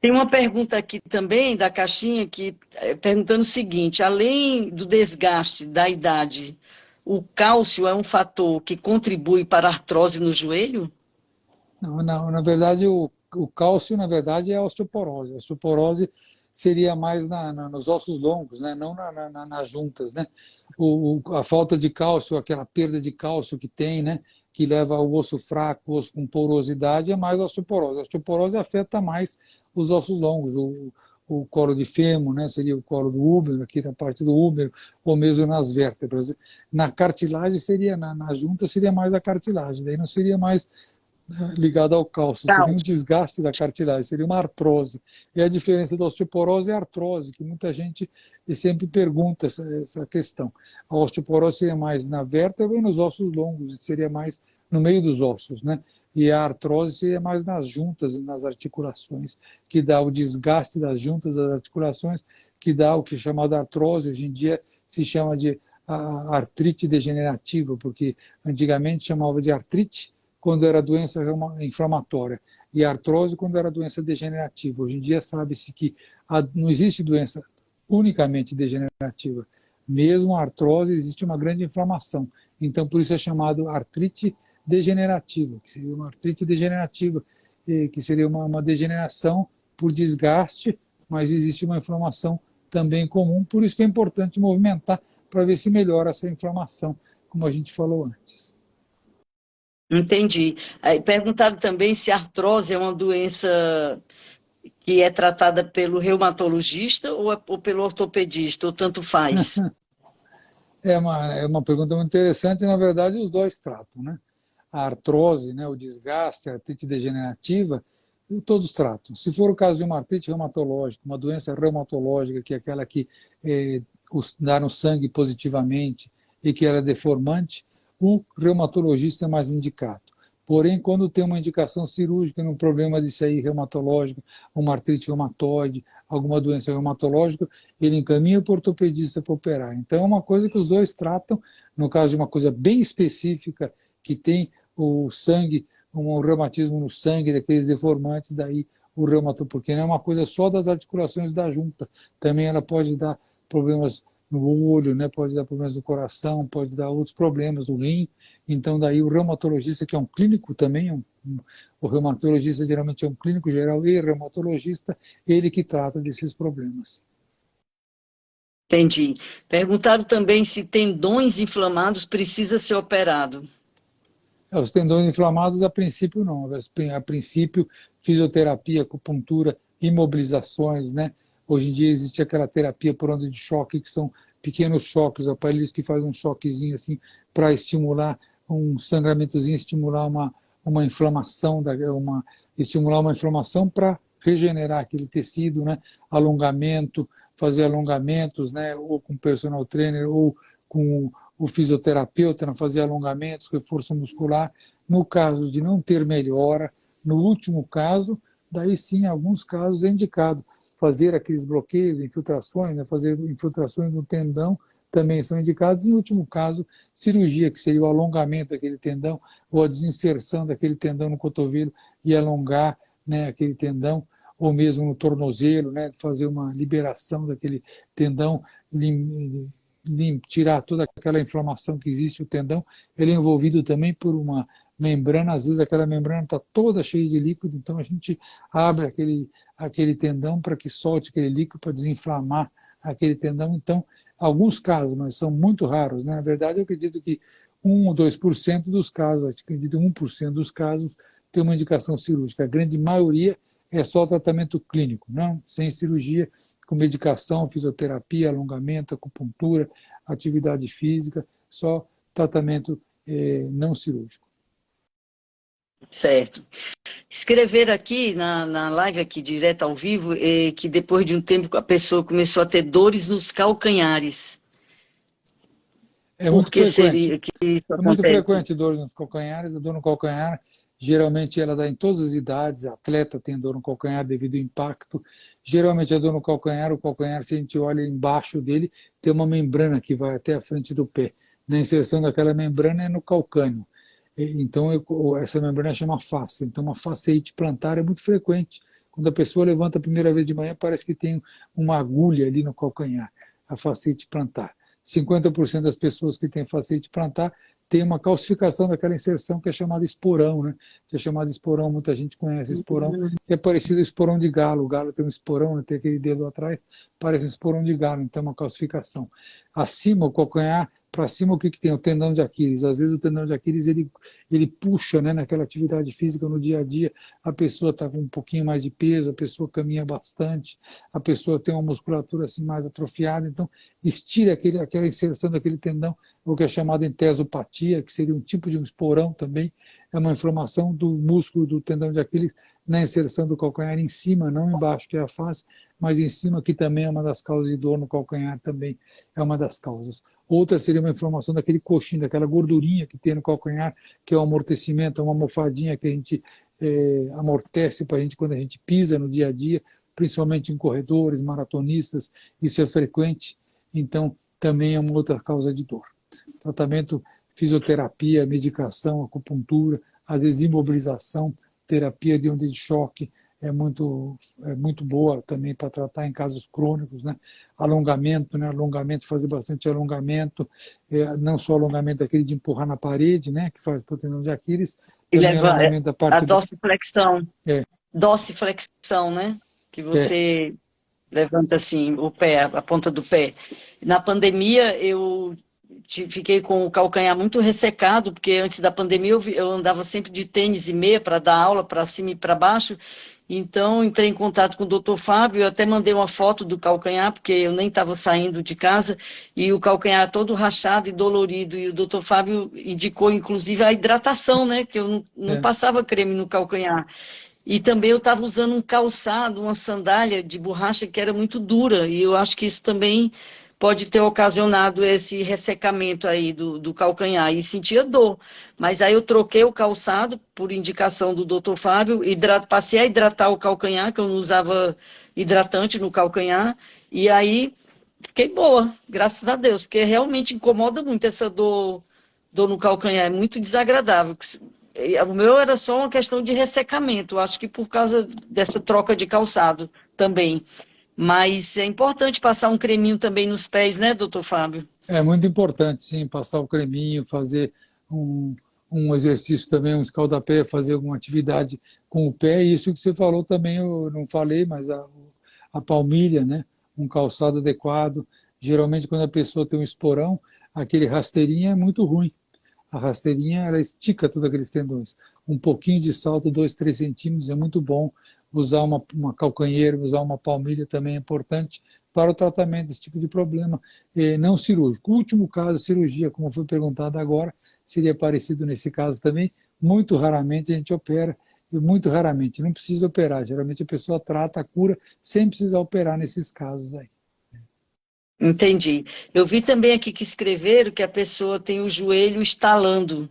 Tem uma pergunta aqui também da caixinha que perguntando o seguinte: além do desgaste da idade, o cálcio é um fator que contribui para a artrose no joelho? Não, não, na verdade, o cálcio, na verdade, é a osteoporose. A osteoporose seria mais nos ossos longos, né? Não nas juntas, né? A falta de cálcio, aquela perda de cálcio que tem, né? Que leva ao osso fraco, osso com porosidade, é mais a osteoporose. A osteoporose afeta mais os ossos longos, o colo de fêmur, né? Seria o colo do úmero, aqui na parte do úmero, ou mesmo nas vértebras. Na cartilagem seria, na junta seria mais a cartilagem, daí não seria mais ligado ao cálcio, seria um Cálcio. desgaste da cartilagem, seria uma artrose. E a diferença da osteoporose é a artrose, que muita gente sempre pergunta essa questão. A osteoporose seria mais na vértebra e nos ossos longos, seria mais no meio dos ossos, né? E a artrose seria mais nas juntas e nas articulações, que dá o desgaste das juntas, das articulações, que dá o que é chamado artrose. Hoje em dia se chama de artrite degenerativa, porque antigamente chamava de artrite quando era doença inflamatória e artrose quando era doença degenerativa. Hoje em dia sabe-se que não existe doença unicamente degenerativa. Mesmo a artrose existe uma grande inflamação. Então, por isso é chamado artrite degenerativa, que seria uma artrite degenerativa, que seria uma degeneração por desgaste, mas existe uma inflamação também comum, por isso que é importante movimentar para ver se melhora essa inflamação, como a gente falou antes. Entendi. Aí perguntaram também se a artrose é uma doença que é tratada pelo reumatologista ou pelo ortopedista, ou tanto faz. É uma pergunta muito interessante, e na verdade os dois tratam, né? A artrose, né, o desgaste, a artrite degenerativa, todos tratam. Se for o caso de uma artrite reumatológica, uma doença reumatológica, que é aquela que dá no sangue positivamente e que era deformante, o reumatologista é mais indicado. Porém, quando tem uma indicação cirúrgica num problema disso aí reumatológico, uma artrite reumatoide, alguma doença reumatológica, ele encaminha para o ortopedista para operar. Então, é uma coisa que os dois tratam, no caso de uma coisa bem específica, que tem o sangue, um reumatismo no sangue, daqueles deformantes, daí o reumato, porque não é uma coisa só das articulações da junta, também ela pode dar problemas no olho, né? Pode dar problemas no coração, pode dar outros problemas no rim. Então, daí o reumatologista, que é um clínico também, o reumatologista geralmente é um clínico geral e reumatologista, ele que trata desses problemas. Entendi. Perguntaram também se tendões inflamados precisa ser operado. Os tendões inflamados, a princípio, não. A princípio, fisioterapia, acupuntura, imobilizações, né? Hoje em dia existe aquela terapia por onda de choque, que são pequenos choques, aparelhos que fazem um choquezinho assim para estimular um sangramentozinho, estimular uma inflamação, estimular uma inflamação para regenerar aquele tecido, né? Alongamento, fazer alongamentos, né? Ou com personal trainer, ou com o fisioterapeuta, fazer alongamentos, reforço muscular. No caso de não ter melhora, no último caso, daí sim, em alguns casos é indicado fazer aqueles bloqueios, infiltrações, né, fazer infiltrações no tendão, também são indicados. Em último caso, cirurgia, que seria o alongamento daquele tendão ou a desinserção daquele tendão no cotovelo e alongar, né, aquele tendão, ou mesmo no tornozelo, né, fazer uma liberação daquele tendão, tirar toda aquela inflamação que existe no tendão. Ele é envolvido também por uma membrana, às vezes aquela membrana está toda cheia de líquido, então a gente abre aquele tendão para que solte aquele líquido, para desinflamar aquele tendão. Então, alguns casos, mas são muito raros, né? Na verdade, eu acredito que 1 ou 2% dos casos, acredito que 1% dos casos tem uma indicação cirúrgica. A grande maioria é só tratamento clínico, não? Sem cirurgia, com medicação, fisioterapia, alongamento, acupuntura, atividade física, só tratamento não cirúrgico. Certo. Escrever aqui na live, aqui direto ao vivo, que depois de um tempo a pessoa começou a ter dores nos calcanhares. É muito frequente. Seria que isso acontece? É muito frequente dor nos calcanhares. A dor no calcanhar, geralmente ela dá em todas as idades. Atleta tem dor no calcanhar devido ao impacto. Geralmente a dor no calcanhar, o calcanhar, se a gente olha embaixo dele, tem uma membrana que vai até a frente do pé. Na inserção daquela membrana é no calcânio. Então, essa membrana chama face. Então, uma fasciite plantar é muito frequente. Quando a pessoa levanta a primeira vez de manhã, parece que tem uma agulha ali no calcanhar, a fasciite plantar. 50% das pessoas que têm fasciite plantar tem uma calcificação daquela inserção que é chamada esporão, né? Que é chamada esporão, muita gente conhece esporão, que é parecido ao esporão de galo. O galo tem um esporão, né? Tem aquele dedo atrás, parece um esporão de galo, então é uma calcificação. Acima, o calcanhar, para cima, o que tem? O tendão de Aquiles. Às vezes o tendão de Aquiles ele puxa, né, naquela atividade física no dia a dia, a pessoa está com um pouquinho mais de peso, a pessoa caminha bastante, a pessoa tem uma musculatura assim mais atrofiada, então estira aquela inserção daquele tendão, o que é chamado entesopatia, que seria um tipo de um esporão também, é uma inflamação do músculo do tendão de Aquiles na inserção do calcanhar em cima, não embaixo, que é a face, mas em cima, que também é uma das causas de dor no calcanhar, também é uma das causas. Outra seria uma inflamação daquele coxinho, daquela gordurinha que tem no calcanhar, que é o amortecimento, é uma almofadinha que a gente amortece para a gente quando a gente pisa no dia a dia, principalmente em corredores, maratonistas, isso é frequente, então também é uma outra causa de dor. Tratamento, fisioterapia, medicação, acupuntura, às vezes imobilização, terapia de onda de choque, é muito boa também para tratar em casos crônicos, né? Alongamento, né? Alongamento, fazer bastante alongamento, não só alongamento daquele de empurrar na parede, né? Que faz para o tendão de Aquiles, também alongamento da parte a dorsiflexão, dorsiflexão, né? Que você levanta assim o pé, a ponta do pé. Na pandemia eu fiquei com o calcanhar muito ressecado, porque antes da pandemia eu andava sempre de tênis e meia para dar aula para cima e para baixo. Então, entrei em contato com o Dr. Fábio, eu até mandei uma foto do calcanhar, porque eu nem estava saindo de casa, e o calcanhar todo rachado e dolorido. E o Dr. Fábio indicou, inclusive, a hidratação, né? Que eu não passava creme no calcanhar. E também eu estava usando um calçado, uma sandália de borracha que era muito dura, e eu acho que isso também pode ter ocasionado esse ressecamento aí do calcanhar, e sentia dor. Mas aí eu troquei o calçado, por indicação do Dr. Fábio, passei a hidratar o calcanhar, que eu não usava hidratante no calcanhar, e aí fiquei boa, graças a Deus, porque realmente incomoda muito essa dor no calcanhar, é muito desagradável. O meu era só uma questão de ressecamento, acho que por causa dessa troca de calçado também. Mas é importante passar um creminho também nos pés, né, doutor Fábio? É muito importante, sim, passar o creminho, fazer um exercício também, um escaldapé, fazer alguma atividade com o pé. E isso que você falou também, eu não falei, mas a palmilha, né, um calçado adequado. Geralmente, quando a pessoa tem um esporão, aquele rasteirinho é muito ruim. A rasteirinha, ela estica todos aqueles tendões. Um pouquinho de salto, 2, 3 centímetros, é muito bom. Usar uma calcanheira, usar uma palmilha também é importante para o tratamento desse tipo de problema não cirúrgico. O último caso, cirurgia, como foi perguntado agora, seria parecido nesse caso também. Muito raramente a gente opera, e muito raramente, não precisa operar. Geralmente a pessoa trata, cura, sem precisar operar nesses casos aí. Entendi. Eu vi também aqui que escreveram que a pessoa tem o joelho estalando.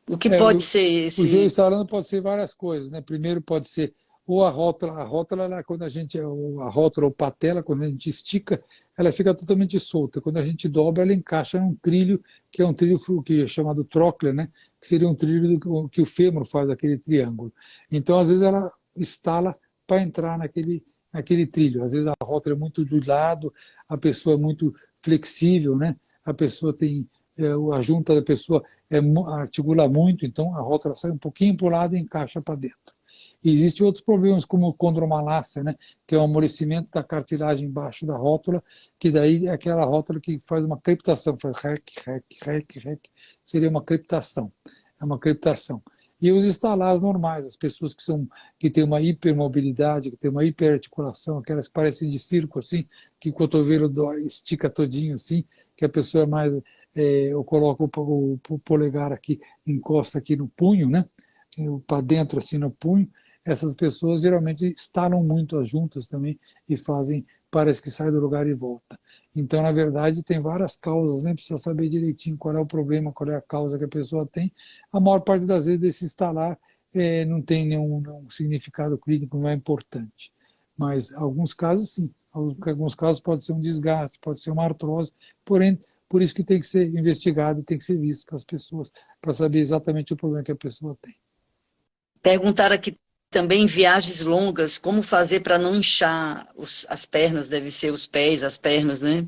O que pode ser esse... O joelho estalando pode ser várias coisas, né? Primeiro pode ser ou a rótula ela, quando a rótula ou patela, quando a gente estica, ela fica totalmente solta. Quando a gente dobra, ela encaixa num trilho, que é um trilho que é chamado trochlear, né? Que seria um trilho que o fêmur faz, aquele triângulo. Então, às vezes, ela estala para entrar naquele trilho. Às vezes, a rótula é muito de lado, a pessoa é muito flexível, né? A pessoa tem... a junta da pessoa articula muito, então a rótula sai um pouquinho para o lado e encaixa para dentro. E existem outros problemas, como condromalácia, né, que é o amolecimento da cartilagem embaixo da rótula, que daí é aquela rótula que faz uma crepitação, faz rec, seria uma crepitação. É uma crepitação. E os estalares normais, as pessoas que têm uma hipermobilidade, que têm uma hiperarticulação, aquelas que parecem de circo, assim, que o cotovelo estica todinho, assim, que a pessoa é mais... eu coloco o polegar aqui, encosta aqui no punho, né, para dentro, assim, no punho. Essas pessoas geralmente estalam muito as juntas também e fazem, parece que sai do lugar e volta. Então, na verdade, tem várias causas, né? Precisa saber direitinho qual é o problema, qual é a causa que a pessoa tem. A maior parte das vezes desse estalar não tem nenhum significado clínico, não é importante. Mas alguns casos, sim. Alguns casos pode ser um desgaste, pode ser uma artrose, porém, por isso que tem que ser investigado, tem que ser visto para as pessoas, para saber exatamente o problema que a pessoa tem. Perguntaram aqui também viagens longas, como fazer para não inchar as pernas, deve ser os pés, as pernas, né?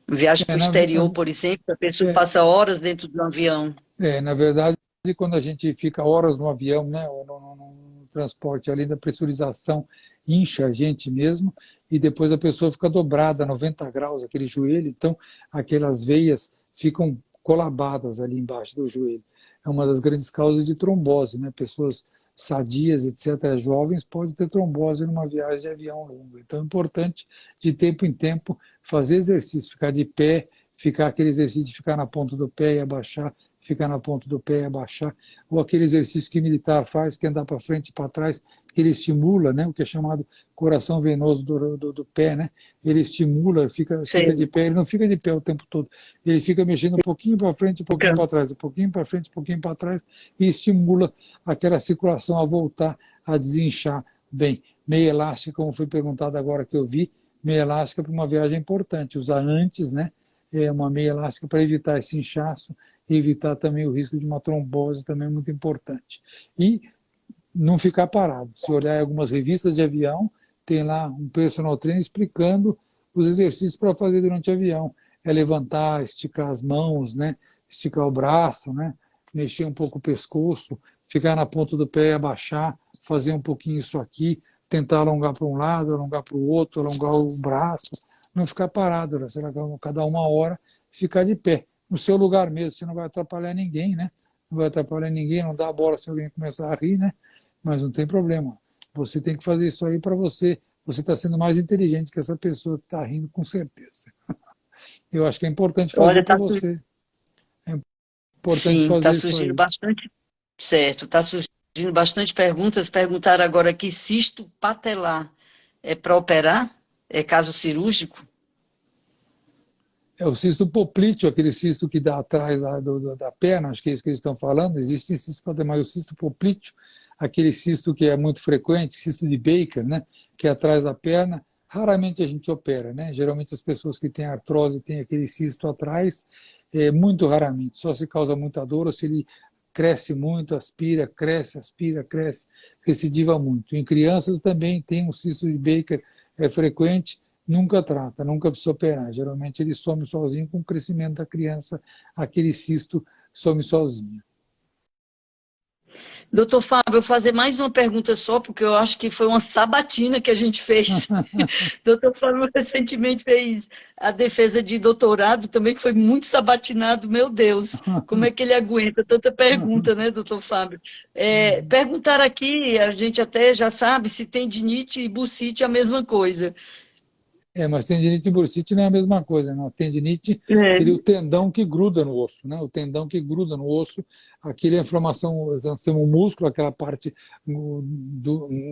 Viagem para o exterior, por exemplo, a pessoa passa horas dentro de um avião. Na verdade, quando a gente fica horas no avião, né, ou no transporte, além da pressurização, incha a gente mesmo, e depois a pessoa fica dobrada, 90 graus, aquele joelho, então aquelas veias ficam colabadas ali embaixo do joelho. É uma das grandes causas de trombose, né? Pessoas sadias, etc., jovens, podem ter trombose numa viagem de avião longa. Então é importante, de tempo em tempo, fazer exercício, ficar de pé, ficar aquele exercício de ficar na ponta do pé e abaixar, ficar na ponta do pé e abaixar, ou aquele exercício que militar faz, que é andar para frente e para trás, que ele estimula, né, o que é chamado coração venoso do pé, né? Ele estimula, fica de pé, ele não fica de pé o tempo todo, ele fica mexendo um pouquinho para frente, um pouquinho para trás, um pouquinho para frente, um pouquinho para trás, e estimula aquela circulação a voltar a desinchar bem. Meia elástica, como foi perguntado agora que eu vi, meia elástica para uma viagem é importante, usar antes, né? Uma meia elástica para evitar esse inchaço e evitar também o risco de uma trombose, também é muito importante. E não ficar parado. Se olhar em algumas revistas de avião, tem lá um personal trainer explicando os exercícios para fazer durante o avião. É levantar, esticar as mãos, né? Esticar o braço, né? Mexer um pouco o pescoço, ficar na ponta do pé, abaixar, fazer um pouquinho isso aqui, tentar alongar para um lado, alongar para o outro, alongar o braço, não ficar parado, né? Cada uma hora ficar de pé, no seu lugar mesmo, você não vai atrapalhar ninguém, né? Não vai atrapalhar ninguém, não dá bola se alguém começar a rir, né? Mas não tem problema. Você tem que fazer isso aí para você. Você está sendo mais inteligente que essa pessoa que está rindo, com certeza. Eu acho que é importante fazer para você. É importante Sim, fazer está isso surgindo aí. bastante, certo, está surgindo bastante perguntas. Perguntaram agora aqui, cisto patelar é para operar? É caso cirúrgico? É o cisto poplíteo, aquele cisto que dá atrás lá da perna, acho que é isso que eles estão falando. Existe cisto patelar, mas o cisto poplíteo, aquele cisto que é muito frequente, cisto de Baker, né, que é atrás da perna, raramente a gente opera, né? Geralmente as pessoas que têm artrose têm aquele cisto atrás, muito raramente, só se causa muita dor ou se ele cresce muito, aspira, cresce, recidiva muito. Em crianças também tem um cisto de Baker, é frequente, nunca trata, nunca precisa operar. Geralmente ele some sozinho com o crescimento da criança, aquele cisto some sozinho. Doutor Fábio, eu vou fazer mais uma pergunta só, porque eu acho que foi uma sabatina que a gente fez. Doutor Fábio recentemente fez a defesa de doutorado, também foi muito sabatinado, meu Deus, como é que ele aguenta tanta pergunta, né, doutor Fábio? Perguntaram aqui, a gente até já sabe se tendinite e bursite é a mesma coisa. Mas tendinite e bursite não é a mesma coisa, não. A tendinite seria o tendão que gruda no osso, né? O tendão que gruda no osso, aquela inflamação, nós temos o músculo, aquela parte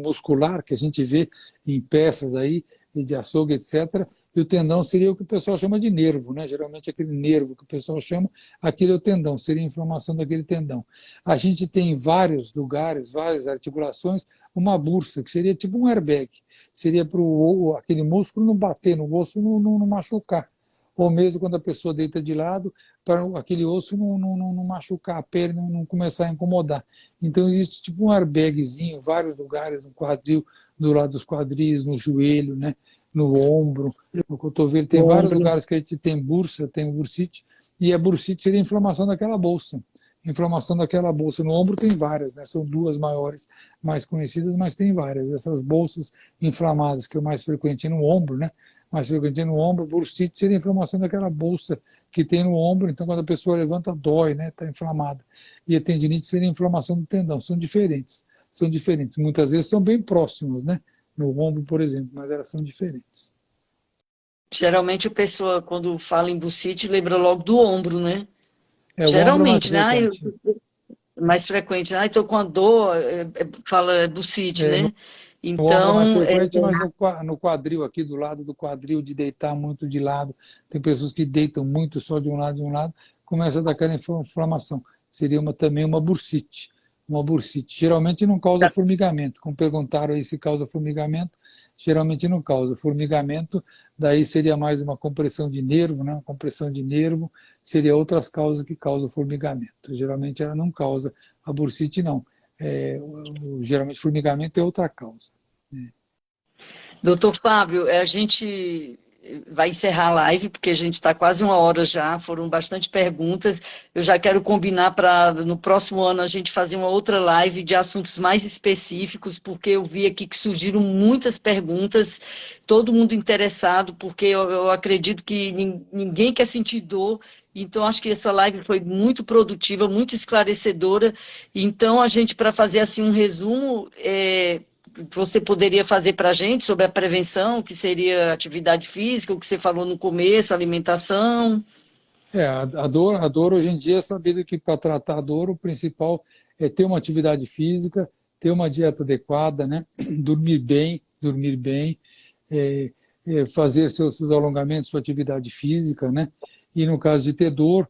muscular que a gente vê em peças aí, de açougue, etc., E o tendão seria o que o pessoal chama de nervo, né? Geralmente aquele nervo que o pessoal chama, aquele é o tendão, seria a inflamação daquele tendão. A gente tem em vários lugares, várias articulações, uma bursa, que seria tipo um airbag. Seria para aquele músculo não bater no osso, não machucar. Ou mesmo quando a pessoa deita de lado, para aquele osso não machucar a perna, não começar a incomodar. Então existe tipo um airbagzinho, vários lugares, no quadril, do lado dos quadris, no joelho, né? No ombro, no cotovelo. Tem vários lugares que a gente tem bursa, tem bursite, e a bursite seria a inflamação daquela bolsa. Inflamação daquela bolsa. No ombro tem várias, né? São duas maiores, mais conhecidas, mas tem várias. Essas bolsas inflamadas, que é o mais frequente no ombro, né? Mais frequente no ombro, bursite seria a inflamação daquela bolsa que tem no ombro, então quando a pessoa levanta, dói, né? Está inflamada. E a tendinite seria a inflamação do tendão. São diferentes. São diferentes. Muitas vezes são bem próximos, né? No ombro, por exemplo, mas elas são diferentes. Geralmente a pessoa, quando fala em bursite, lembra logo do ombro, né? É, o ombro é mais Geralmente, né? frequente. Mais frequente. Ah, estou com a dor, fala bursite, É, né? no ombro é mais Então, frequente, mas no quadril, aqui do lado do quadril, de deitar muito de lado. Tem pessoas que deitam muito só de um lado, começa a dar aquela inflamação. Seria também uma bursite. Uma bursite. Geralmente não causa formigamento. Como perguntaram aí se causa formigamento, geralmente não causa. Formigamento, daí seria mais uma compressão de nervo, né? Uma compressão de nervo, seria outras causas que causam formigamento. Geralmente ela não causa. A bursite não. Geralmente formigamento é outra causa. doutor Fábio, a gente vai encerrar a live, porque a gente está quase uma hora já, foram bastante perguntas. Eu já quero combinar para no próximo ano a gente fazer uma outra live de assuntos mais específicos, porque eu vi aqui que surgiram muitas perguntas, todo mundo interessado, porque eu acredito que ninguém quer sentir dor. Então, acho que essa live foi muito produtiva, muito esclarecedora. Então, a gente, para fazer assim um resumo, você poderia fazer para a gente sobre a prevenção, que seria atividade física, o que você falou no começo, alimentação? A dor hoje em dia é sabido que para tratar a dor o principal é ter uma atividade física, ter uma dieta adequada, né? Dormir bem, fazer seus alongamentos, sua atividade física, né? E no caso de ter dor,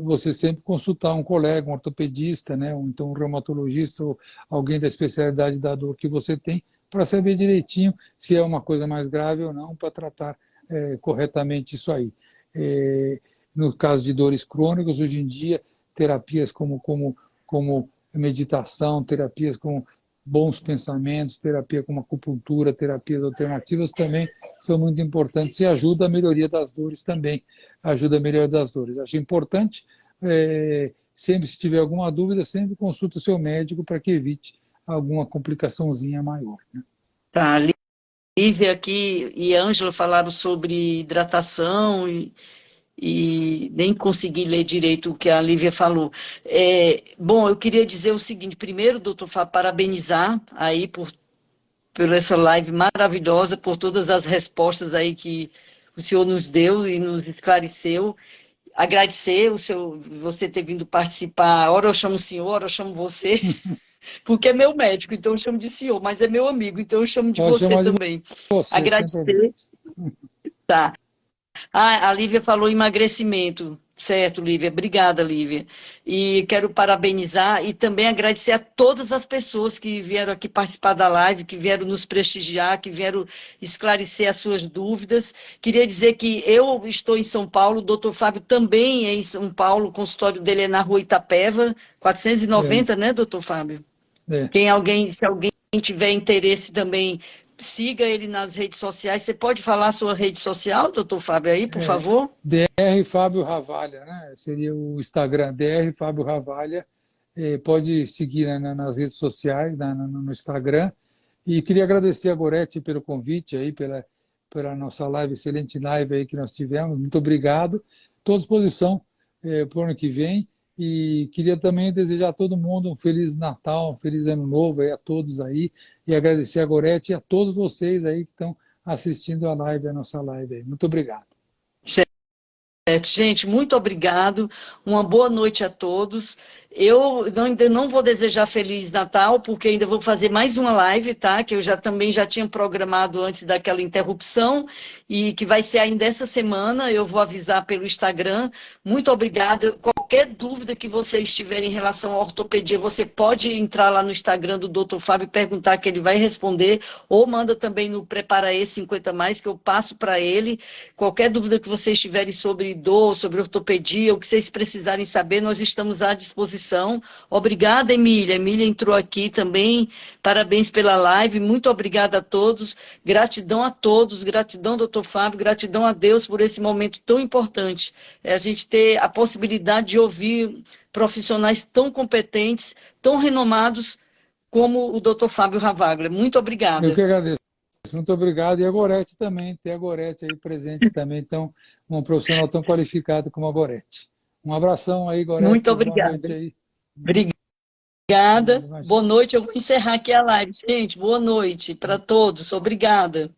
você sempre consultar um colega, um ortopedista, né? Ou então um reumatologista ou alguém da especialidade da dor que você tem, para saber direitinho se é uma coisa mais grave ou não, para tratar corretamente isso aí. No caso de dores crônicas, hoje em dia, terapias como meditação, terapias com bons pensamentos, terapia como acupuntura, terapias alternativas também são muito importantes e ajudam a melhoria das dores também. Ajuda a melhoria das dores. Acho importante, sempre se tiver alguma dúvida, sempre consulta o seu médico para que evite alguma complicaçãozinha maior. Né? Tá, Lívia aqui e Ângela falaram sobre hidratação e nem consegui ler direito o que a Lívia falou. Bom, eu queria dizer o seguinte, primeiro, doutor Fábio, parabenizar aí por essa live maravilhosa, por todas as respostas aí que o senhor nos deu e nos esclareceu. Agradecer você ter vindo participar. Ora eu chamo o senhor, ora eu chamo você, porque é meu médico, então eu chamo de senhor, mas é meu amigo, então eu chamo de Pode você chamar de também. você, sem Agradecer. problemas. Tá. Ah, a Lívia falou emagrecimento. Certo, Lívia. Obrigada, Lívia. E quero parabenizar e também agradecer a todas as pessoas que vieram aqui participar da live, que vieram nos prestigiar, que vieram esclarecer as suas dúvidas. Queria dizer que eu estou em São Paulo, o doutor Fábio também é em São Paulo, o consultório dele é na Rua Itapeva, 490, né, doutor Fábio? É. Se alguém tiver interesse também, siga ele nas redes sociais. Você pode falar a sua rede social, doutor Fábio, aí, por favor? DR Fábio Ravalha, né? Seria o Instagram, DR Fábio Ravalha. Pode seguir, né, nas redes sociais, no Instagram. E queria agradecer a Gorete pelo convite, aí, pela nossa live, excelente live aí que nós tivemos. Muito obrigado. Estou à disposição para o ano que vem. E queria também desejar a todo mundo um Feliz Natal, um Feliz Ano Novo aí a todos aí. E agradecer a Gorete e a todos vocês aí que estão assistindo a nossa live aí. Muito obrigado. Gente, muito obrigado. Uma boa noite a todos. Eu ainda não vou desejar Feliz Natal, porque ainda vou fazer mais uma live, tá? Que eu também já tinha programado antes daquela interrupção, e que vai ser ainda essa semana, eu vou avisar pelo Instagram. Muito obrigada. Qualquer dúvida que vocês tiverem em relação à ortopedia, você pode entrar lá no Instagram do Dr. Fábio e perguntar, que ele vai responder, ou manda também no Prepara E 50 Mais, que eu passo para ele. Qualquer dúvida que vocês tiverem sobre dor, sobre ortopedia, o que vocês precisarem saber, nós estamos à disposição. Obrigada, Emília. Emília entrou aqui também. Parabéns pela live. Muito obrigada a todos. Gratidão a todos. Gratidão, doutor Fábio. Gratidão a Deus por esse momento tão importante. É a gente ter a possibilidade de ouvir profissionais tão competentes, tão renomados como o doutor Fábio Ravaglia. Muito obrigada. Eu que agradeço. Muito obrigado. E a Gorete também. Ter a Gorete aí presente também. Então, um profissional tão qualificado como a Gorete. Um abração aí, Gorete. Muito obrigada. Boa noite aí. Obrigada. Boa noite. Eu vou encerrar aqui a live. Gente, boa noite para todos. Obrigada.